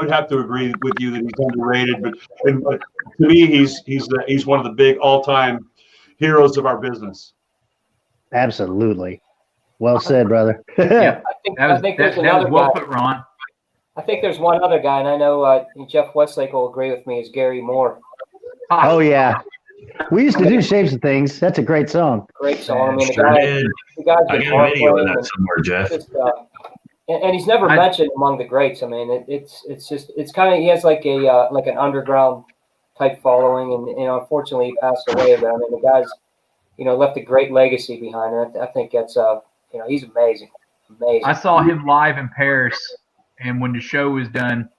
would have to agree with you that he's underrated. But to me, he's one of the big all-time heroes of our business. Absolutely. Well said, brother. Yeah, I think there's another was well guy. put, Ron. I think there's one other guy, and I know Jeff Westlake will agree with me, is Gary Moore. Oh yeah, we used to do Shapes of Things. That's a great song. Great song. I mean, Sure did. the guy's I got a video of that somewhere, Jeff. And he's never mentioned among the greats. I mean, it's kind of, he has like an underground type following, and unfortunately he passed away. But I mean, the guy's left a great legacy behind it. I think that's he's amazing. I saw him live in Paris, and when the show was done,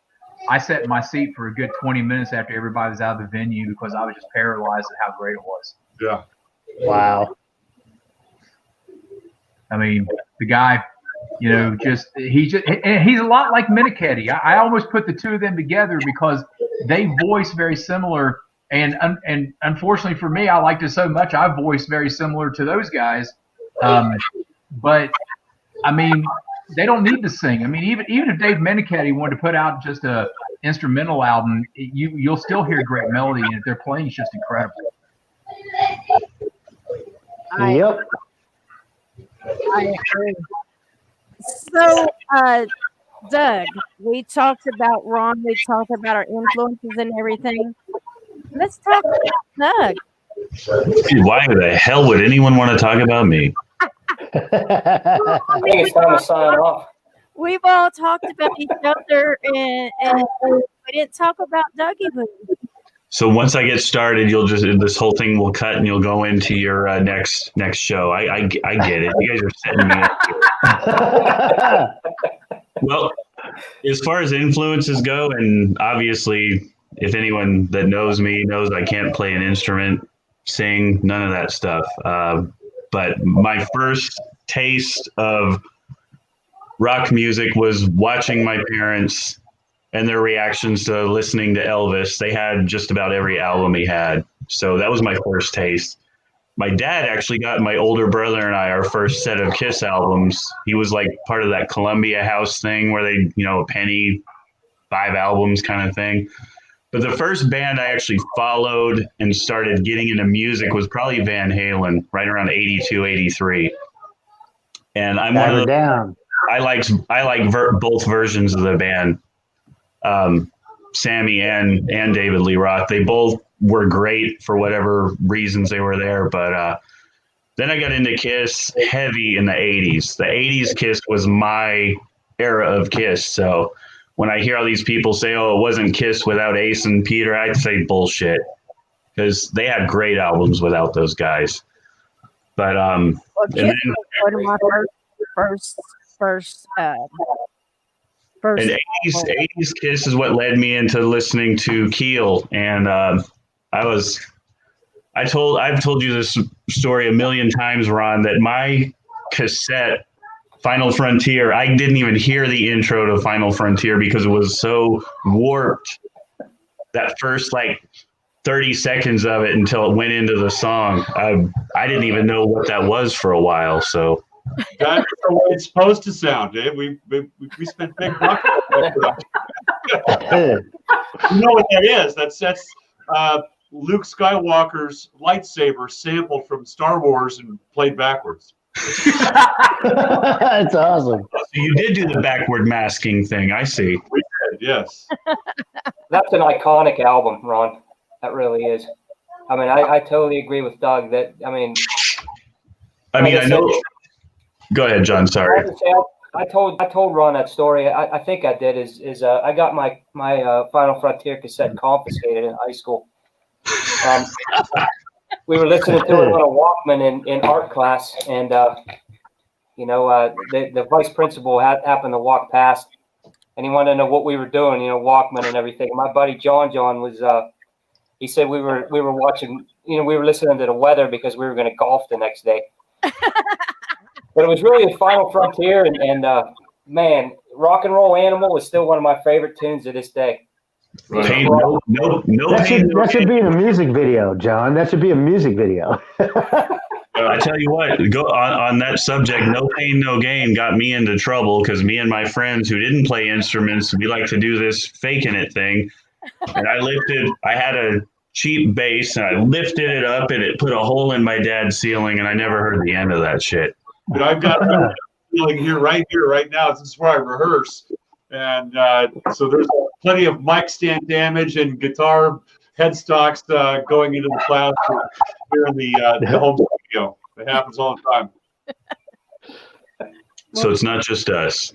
I sat in my seat for a good 20 minutes after everybody was out of the venue because I was just paralyzed at how great it was. Yeah. Wow. I mean, the guy, he's a lot like Minichetti. I almost put the two of them together because they voice very similar. And unfortunately for me, I liked it so much, I voiced very similar to those guys. But I mean, they don't need to sing. I mean, even if Dave Minichetti wanted to put out just a instrumental album, you'll still hear great melody, and if they're playing, it's just incredible. Yep. I agree. So, Doug, we talked about Ron. We talked about our influences and everything. Let's talk about Doug. Dude, why the hell would anyone want to talk about me? I think it's time to sign off. We've all talked about each other, and we didn't talk about Dougie Boo. So once I get started, this whole thing will cut, and you'll go into your next show. I get it. You guys are setting me up. Well, as far as influences go, and obviously, if anyone that knows me knows I can't play an instrument, sing, none of that stuff. But my first taste of rock music was watching my parents and their reactions to listening to Elvis. They had just about every album he had. So that was my first taste. My dad actually got my older brother and I our first set of Kiss albums. He was like part of that Columbia House thing where they, a penny, 5 albums kind of thing. But the first band I actually followed and started getting into music was probably Van Halen, right around 82, 83. And I'm one of those. I like both versions of the band, Sammy and David Lee Roth. They both were great for whatever reasons they were there. But then I got into Kiss heavy in the 80s. The 80s Kiss was my era of Kiss. So when I hear all these people say, oh, it wasn't Kiss without Ace and Peter, I'd say bullshit, because they had great albums without those guys. But one of my first and 80s Kiss is what led me into listening to Keel. And I've told you this story a million times, Ron, that my cassette Final Frontier, I didn't even hear the intro to Final Frontier because it was so warped, that first 30 seconds of it until it went into the song. I didn't even know what that was for a while. So that's the way it's supposed to sound, Dave. We spent big bucks on that. You know what that is? That's Luke Skywalker's lightsaber sampled from Star Wars and played backwards. That's awesome. So you did do the backward masking thing. I see. We did, yes. That's an iconic album, Ron. That really is. I mean, I totally agree with Doug. I know. Go ahead, John. Sorry. I told Ron that story. I think I did. Is I got my Final Frontier cassette confiscated in high school. We were listening to it on a Walkman in art class, and the vice principal happened to walk past, and he wanted to know what we were doing, Walkman and everything. My buddy John was he said we were watching, we were listening to the weather because we were going to golf the next day. But it was really the Final Frontier, and man, Rock and Roll Animal is still one of my favorite tunes to this day. Pain, no that should be in a music video, John. That should be a music video. I tell you what, go on that subject. No Pain, No Gain got me into trouble because me and my friends who didn't play instruments, we like to do this faking it thing. And I had a cheap bass, and I lifted it up, and it put a hole in my dad's ceiling, and I never heard the end of that shit. But I've got a feeling right now. This is where I rehearse. And so there's plenty of mic stand damage and guitar headstocks going into the clouds here in the home studio. It happens all the time. So it's not just us.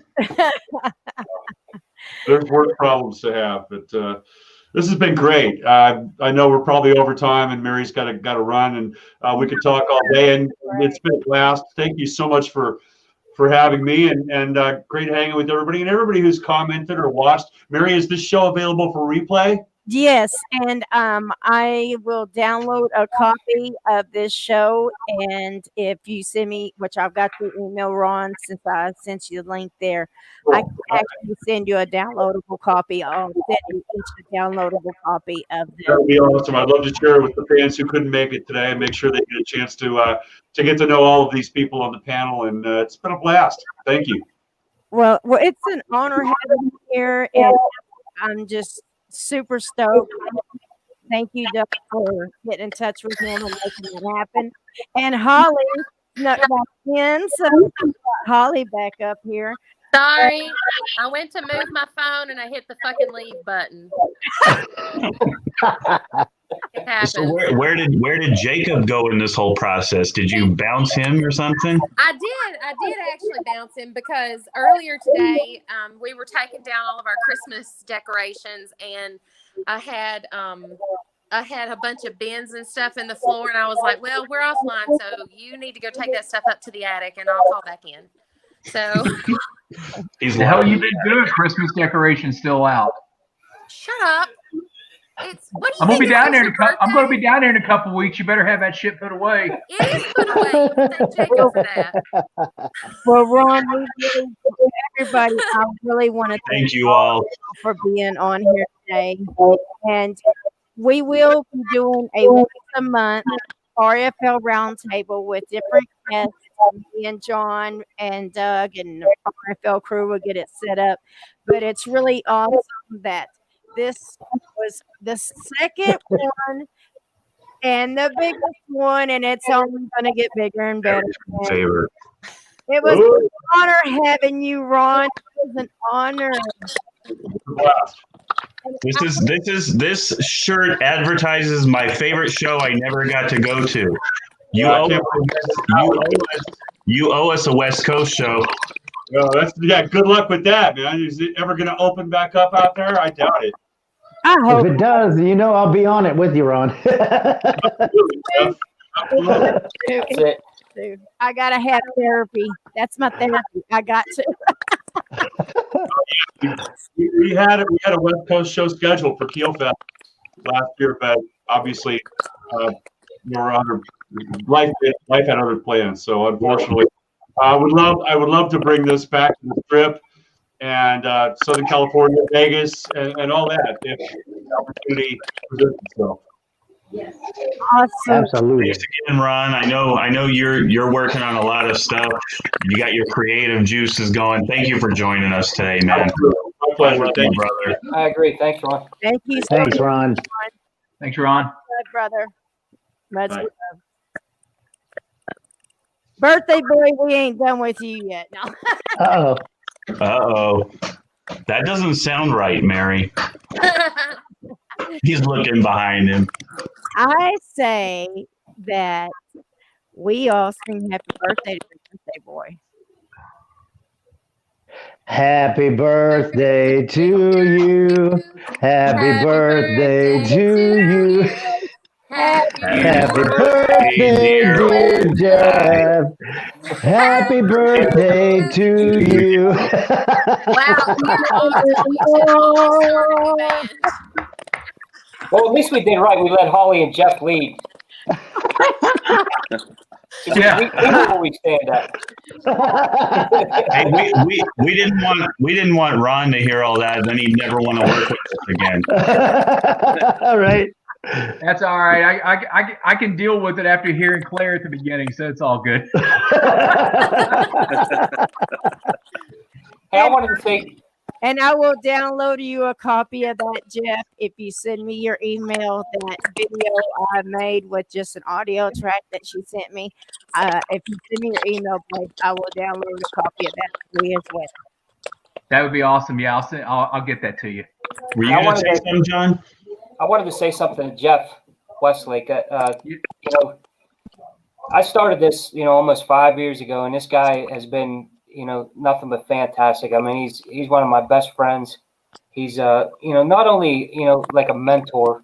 There's worse problems to have, but this has been great. I know we're probably over time, and Mary's got to run, and we could talk all day. And it's been a blast. Thank you so much for having me, and great hanging with everybody and everybody who's commented or watched. Mary, is this show available for replay? Yes, and I will download a copy of this show, and if you send me, which I've got the email, Ron, since I sent you the link there, I can actually send you a downloadable copy. I'll send you each a downloadable copy of this. That would be awesome. I'd love to share it with the fans who couldn't make it today and make sure they get a chance to get to know all of these people on the panel, and it's been a blast. Thank you. Well, it's an honor having you here, and I'm just super stoked. Thank you, Doug, for getting in touch with him and making it happen. And Holly snuck back in, so Holly back up here. Sorry, I went to move my phone and I hit the fucking leave button. It happened. So where did Jacob go in this whole process? Did you bounce him or something? I did actually bounce him because earlier today we were taking down all of our Christmas decorations, and I had a bunch of bins and stuff in the floor, and I was like, well, we're offline, so you need to go take that stuff up to the attic and I'll call back in. So the hell you been doing? Christmas decorations still out? Shut up. What do you I'm gonna think be down there. I'm gonna birthday? be down there in a couple of weeks. You better have that shit put away. It is put away. Thank Jacob for that. Well, Ron, everybody, I really want to Thank you all for being on here today. And we will be doing a once a month RFL roundtable with different guests. Me and John and Doug and the RFL crew will get it set up. But it's really awesome that this was the second one and the biggest one, and it's only going to get bigger and better. Favorite. It was an honor having you, Ron. It was an honor. This shirt advertises my favorite show I never got to go to. You owe us a West Coast show. Well, good luck with that, man. Is it ever going to open back up out there? I doubt it. I hope if it does, I'll be on it with you, Ron. That's it. Dude, I gotta have therapy. That's my therapy. I got to. we had a West Coast show scheduled for Keel Fest last year, but obviously, life had other plans. So unfortunately, I would love to bring this back to the Strip and Southern California, Vegas, and all that if the opportunity presents itself. Yes. Awesome. Absolutely. Thanks again, Ron. I know you're working on a lot of stuff. You got your creative juices going. Thank you for joining us today, man. My pleasure. Thank you, brother. I agree. Thanks, Ron. Thank you. Thanks, Ron. Thanks, Ron. Good brother. Much love. Birthday boy, we ain't done with you yet. No. Uh-oh. Uh-oh. That doesn't sound right, Mary. He's looking behind him. I say that we all sing happy birthday to the birthday boy. Happy birthday to you. Happy birthday to you. Happy birthday, dear Jeff. Happy birthday to you. Well, at least we did right. We let Holly and Jeff lead. Yeah. We know where we stand at. Hey, we didn't want Ron to hear all that, then he'd never want to work with us again. All right. That's all right. I can deal with it after hearing Claire at the beginning, so it's all good. Hey, I wanted to say. And I will download you a copy of that, Jeff, if you send me your email, that video I made with just an audio track that she sent me. If you send me your email, please, I will download a copy of that for you as well. That would be awesome. Yeah, I'll get that to you. Were you going to say something, John? I wanted to say something to Jeff Westlake. I started this, almost 5 years ago, and this guy has been, nothing but fantastic. I mean, he's one of my best friends. He's, not only, like a mentor,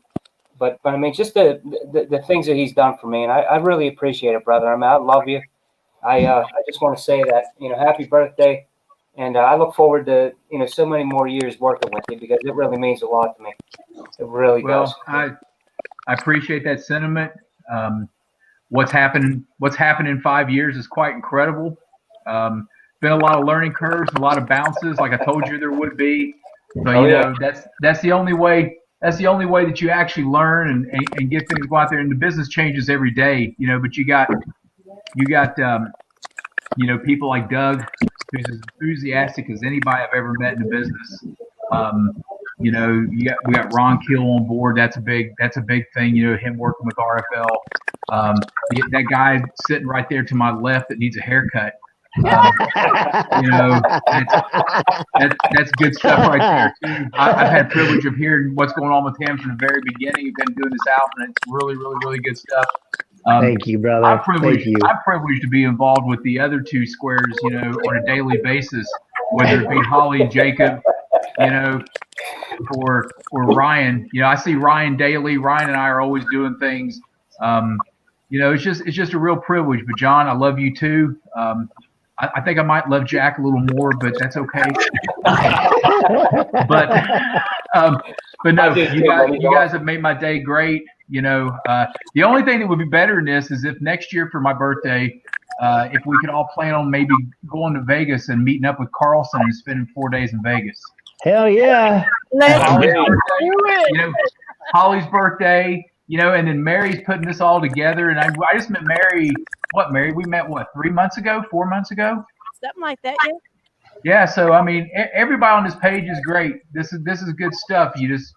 but I mean, just the things that he's done for me, and I really appreciate it, brother. I mean, I love you. I just want to say that, happy birthday, and I look forward to, so many more years working with you because it really means a lot to me. It really does. I appreciate that sentiment. What's happened in 5 years is quite incredible. Been a lot of learning curves, a lot of bounces, like I told you there would be. So that's the only way. That's the only way that you actually learn and get things go out there. And the business changes every day, But you got people like Doug, who's as enthusiastic as anybody I've ever met in the business. We got Ron Keel on board. That's a big thing. Him working with RFL. That guy sitting right there to my left that needs a haircut. That's good stuff right there too. I've had privilege of hearing what's going on with him from the very beginning. He's been doing this out, and it's really, really, really good stuff. Thank you, brother. I'm privileged to be involved with the other two squares, on a daily basis, whether it be Holly and Jacob, or Ryan. I see Ryan daily. Ryan and I are always doing things. It's just a real privilege. But John, I love you too. I think I might love Jack a little more, but that's okay. but no, you guys have made my day great. The only thing that would be better in this is if next year for my birthday, if we could all plan on maybe going to Vegas and meeting up with Carlson and spending 4 days in Vegas. Hell yeah! Holly's birthday. And then Mary's putting this all together. And I just met Mary. What, Mary? We met, 3 months ago, 4 months ago? Something like that, yeah. Yeah, so, I mean, everybody on this page is great. This is good stuff. You just,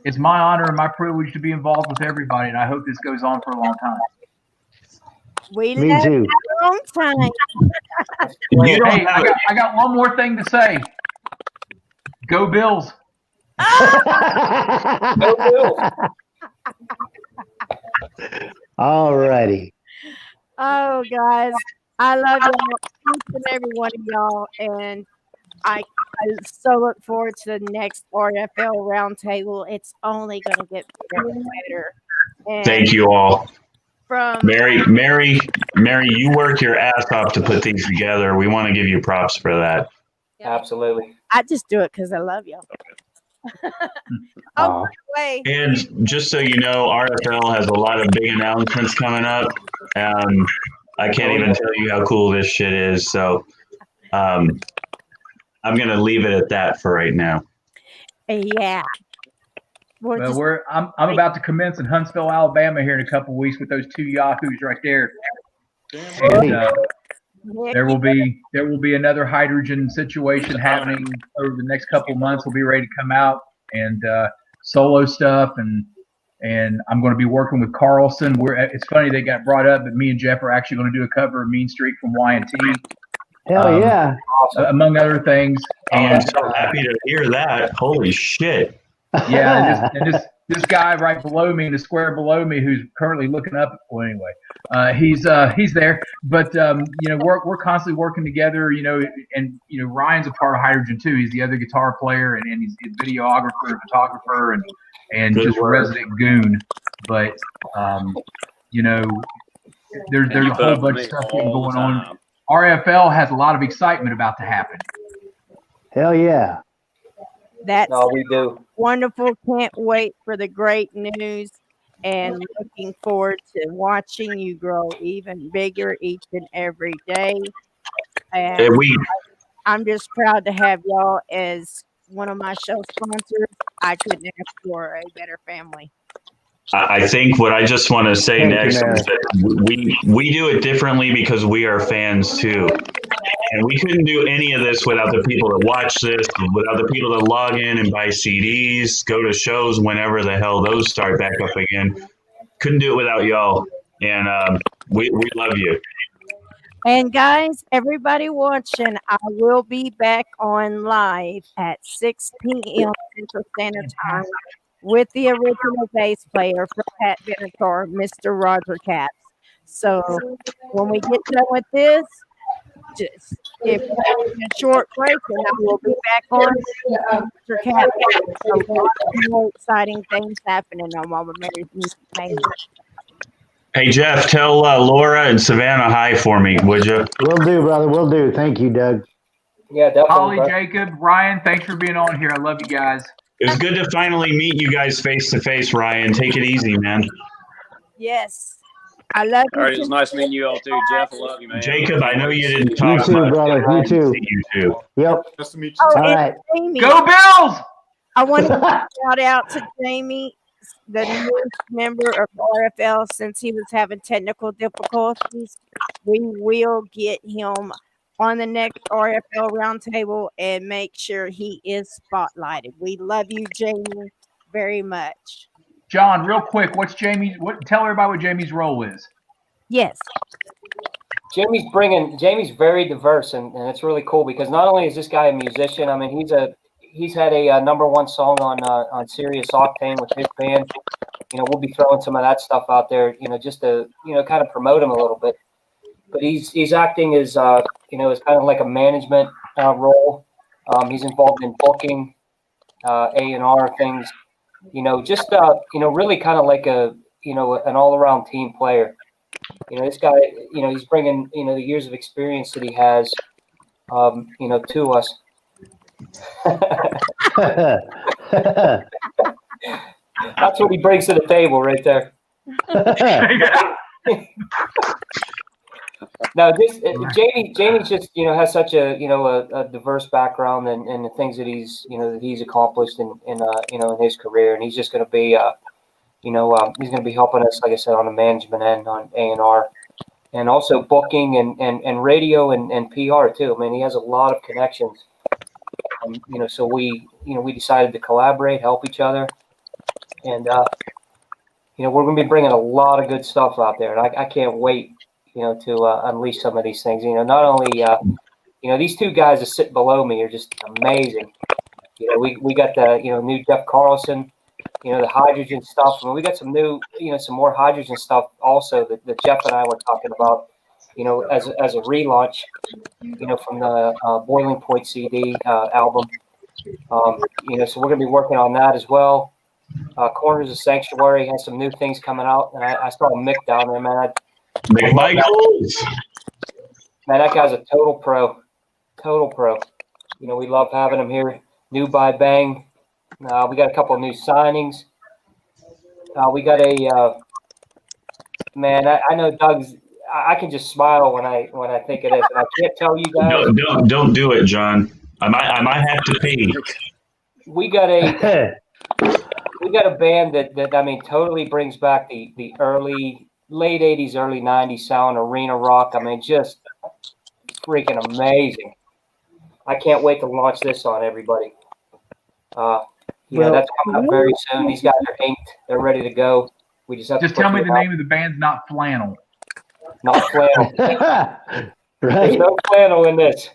it's my honor and my privilege to be involved with everybody, and I hope this goes on for a long time. Me too. A long time. Hey, I got one more thing to say. Go Bills. All righty. Oh, guys, I love y'all, each and every one of y'all, and I so look forward to the next RFL roundtable. It's only going to get better and better. And thank you all. From Mary, you work your ass off to put things together. We want to give you props for that. Absolutely. I just do it because I love y'all. Oh, by the way. And just so you know, RFL has a lot of big announcements coming up. I can't even tell you how cool this shit is. So I'm going to leave it at that for right now. Yeah. Well, I'm about to commence in Huntsville, Alabama here in a couple of weeks with those two yahoos right there. And there will be another hydrogen situation happening over the next couple of months. We'll be ready to come out and solo stuff, and I'm going to be working with Carlson. It's funny they got brought up, but me and Jeff are actually going to do a cover of Mean Streak from Y&T. Hell yeah! Among other things. And I'm so happy to hear that. Holy shit! Yeah, and this guy right below me, in the square below me, who's currently looking up. Well, anyway, he's there. But we're constantly working together. And Ryan's a part of Hydrogen too. He's the other guitar player, and he's a videographer, photographer, and just a resident goon. But there's a whole bunch of stuff going on. RFL has a lot of excitement about to happen. Hell yeah! That's we do. Wonderful. Can't wait for the great news, and looking forward to watching you grow even bigger each and every day. And I'm just proud to have y'all as one of my show sponsors. I couldn't ask for a better family. I think what I just want to say next is that we do it differently because we are fans too. And we couldn't do any of this without the people that watch this, without the people that log in and buy CDs, go to shows whenever the hell those start back up again. Couldn't do it without y'all. And we love you. And guys, everybody watching, I will be back on live at 6 p.m. Central Standard Time with the original bass player from Pat Benatar, Mr. Roger Caps. So when we get done with this, just give me a short break and I will be back on with Roger Caps. A lot more exciting things happening on Mama Mary's Music Mayhem. Hey Jeff, tell Laura and Savannah hi for me, would you? Will do, brother. Will do. Thank you, Doug. Yeah, definitely. Holly, bro. Jacob, Ryan, thanks for being on here. I love you guys. It was good to finally meet you guys face to face, Ryan. Take it easy, man. Yes. I love you. All right, it was nice meeting you all too, Jeff. I love you, man. Jacob, I know you didn't You talk too, much. brother. You too. See you too. Yep. Nice to meet you. Oh, All and right. Jamie. Go Bills! I want to shout out to Jamie, the newest member of RFL, since he was having technical difficulties. We will get him on the next RFL roundtable and make sure he is spotlighted. We love you, Jamie, very much. John, real quick, tell everybody what Jamie's role is. Yes. Jamie's very diverse, and it's really cool because not only is this guy a musician, I mean he's had a #1 song on Sirius Octane with his band. You know, we'll be throwing some of that stuff out there, you know, just to, you know, kind of promote him a little bit. But he's acting as you know, as kind of like a management role. He's involved in booking, A&R things, you know, just you know, really kind of like a, you know, an all-around team player. You know, this guy, you know, he's bringing, you know, the years of experience that he has, you know, to us. That's what he brings to the table right there. No, Jamie's just, you know, has such a, you know, a diverse background and the things that he's, you know, that he's accomplished in you know, in his career, and he's just going to be, you know, he's going to be helping us, like I said, on the management end, on A&R, and also booking and radio and PR too. I mean, he has a lot of connections. You know, so we decided to collaborate, help each other, and you know, we're going to be bringing a lot of good stuff out there, and I can't wait, you know, to unleash some of these things. You know, not only you know, these two guys that sit below me are just amazing. You know, we got the, you know, new Jeff Carlson, you know, the hydrogen stuff. I mean, we got some new, you know, some more hydrogen stuff also that Jeff and I were talking about, you know, as a relaunch, you know, from the Boiling Point CD album. You know, so we're going to be working on that as well. Corners of Sanctuary has some new things coming out, and I saw Mick down there, man. McMichaels. Man, that guy's a total pro. You know, we love having him here. New by Bang. We got a couple of new signings. We got a man. I know Doug's. I can just smile when I think of this, and I can't tell you guys. Don't do it, John. I might have to pee. We got a band that I mean totally brings back the late '80s, early '90s sound, arena rock. I mean, just freaking amazing. I can't wait to launch this on everybody. You know, that's coming up very soon. These guys are inked. They're ready to go. We just have to tell me the name of the band's not Flannel. Not Flannel. Right. There's no flannel in this.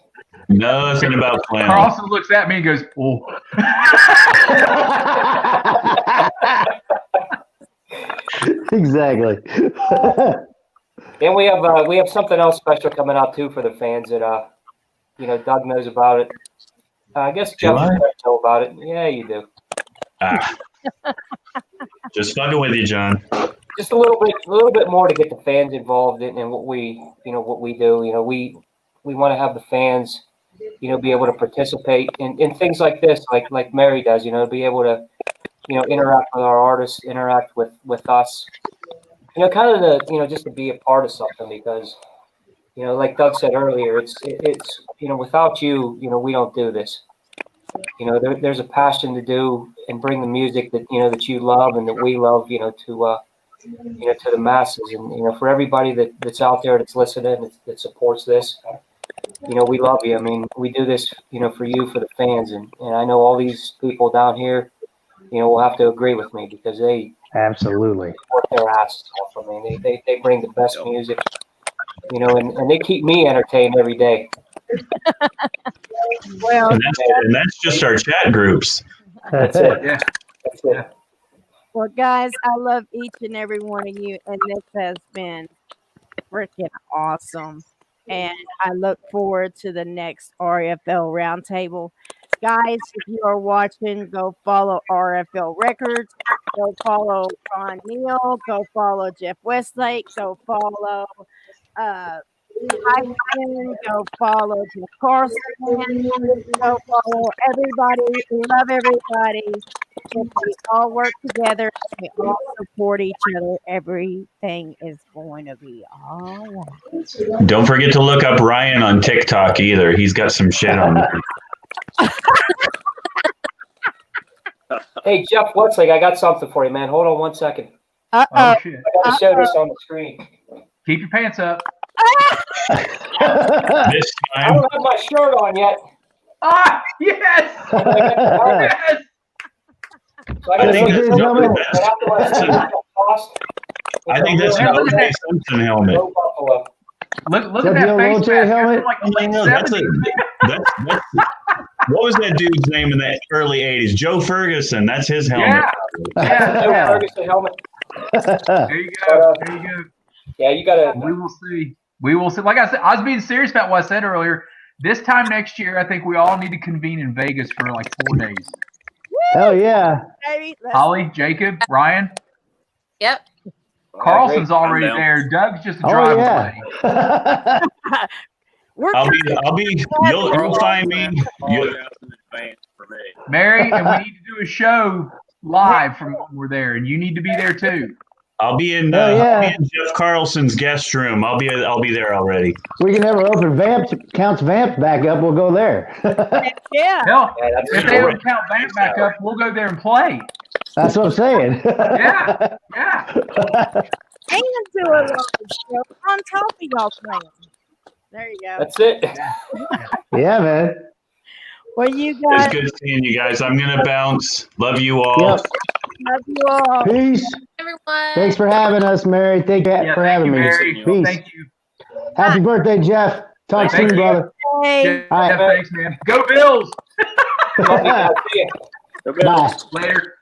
Nothing about flannel. Carlson looks at me and goes, "Oh." Exactly. And we have something else special coming out too for the fans that you know, Doug knows about it. I guess Jeff doesn't know about it. Yeah, you do. Just fucking with you, John. Just a little bit more to get the fans involved in what we do. You know, we want to have the fans, you know, be able to participate in things like this, like Mary does. You know, be able to, you know, interact with our artists, interact with us. You know, kind of you know, just to be a part of something, because, you know, like Doug said earlier, it's you know, without you, you know, we don't do this. You know, there's a passion to do and bring the music that, you know, that you love and that we love, you know, to you know, to the masses, and, you know, for everybody that's out there that's listening, that supports this. You know, we love you. I mean, we do this, you know, for you, for the fans, and I know all these people down here, you know, will have to agree with me because they absolutely work their asses off. I mean, they bring the best music, You know, and they keep me entertained every day. Well, And that's just our chat groups. That's it. Yeah. That's it. well, guys, I love each and every one of you, and this has been freaking awesome. And I look forward to the next RFL roundtable. Guys, if you are watching, go follow RFL Records. Go follow Ron Neal. Go follow Jeff Westlake. Go follow Tyson. Go follow Jeff Carlson. Go follow everybody. We love everybody. If we all work together, we all support each other, everything is going to be all right. Don't forget to look up Ryan on TikTok either. He's got some shit on. Hey, Jeff Westlake, I got something for you, man. Hold on 1 second. Uh-oh. Oh, shit. I got to show this on the screen. Keep your pants up. This I time, don't have my shirt on yet. Ah, yes. Yes. So I got to think show you that's- something right that's- after I said that cost. I think that's an O.J. Simpson helmet. No Buffalo. Look Is at that that the face old mask. helmet? That's like the late No, that's 70s. what was that dude's name in the early 80s? Joe Ferguson. That's his helmet. Yeah. Joe Yeah. Ferguson helmet. There you go. There you go. Yeah, you got to. We will see. We will see. Like I said, I was being serious about what I said earlier. This time next year, I think we all need to convene in Vegas for like 4 days. Hell yeah. Baby, let's- Holly, Jacob, Ryan, Yep. Carlson's already down. there. Doug's just a Oh drive yeah. away. we're You'll find me. For me. Mary, and we need to do a show live from when we're there, and you need to be there too. I'll be in Hell yeah. Jeff Carlson's guest room. I'll be there already. We can have our open vamp counts vamp back up. We'll go there. yeah. Hell, Yeah, that's if they don't count Vamp back up, we'll go there and play. That's what I'm saying. Yeah, yeah. And do a live show on top of y'all playing. There you go. That's it. Yeah, man. Well, you It's guys, good seeing you guys. I'm gonna bounce. Love you all. Yep. love you all. Peace. Everyone. Thanks for having us, Mary. Thank you Yeah, for thank having you, me. Mary. Peace. Thank you. Happy birthday, Jeff. Talk Thank soon, you. brother. Hey, Jeff, All right. thanks, man. Go Bills. Bye. Later.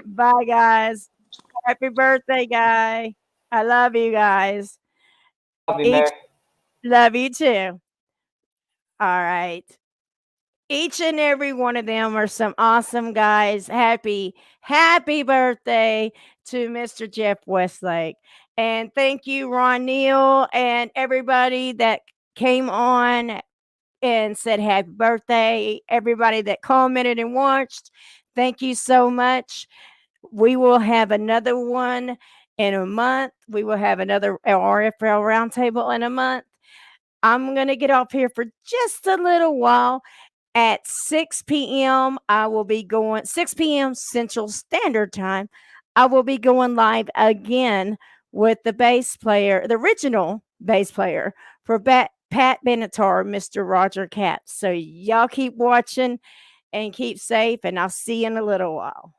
bye, guys. Happy birthday, guy. I love you guys. Love you, Mary. Love you too. All right. Each and every one of them are some awesome guys. Happy birthday to Mr. Jeff Westlake. And thank you, Ron Neal, and everybody that came on and said happy birthday. Everybody that commented and watched, thank you so much. We will have another one in a month. We will have another RFL roundtable in a month. I'm going to get off here for just a little while. At 6 p.m., I will be going 6 p.m. Central Standard Time. I will be going live again with the bass player, the original bass player for Pat Benatar, Mr. Roger Katz. So y'all keep watching and keep safe, and I'll see you in a little while.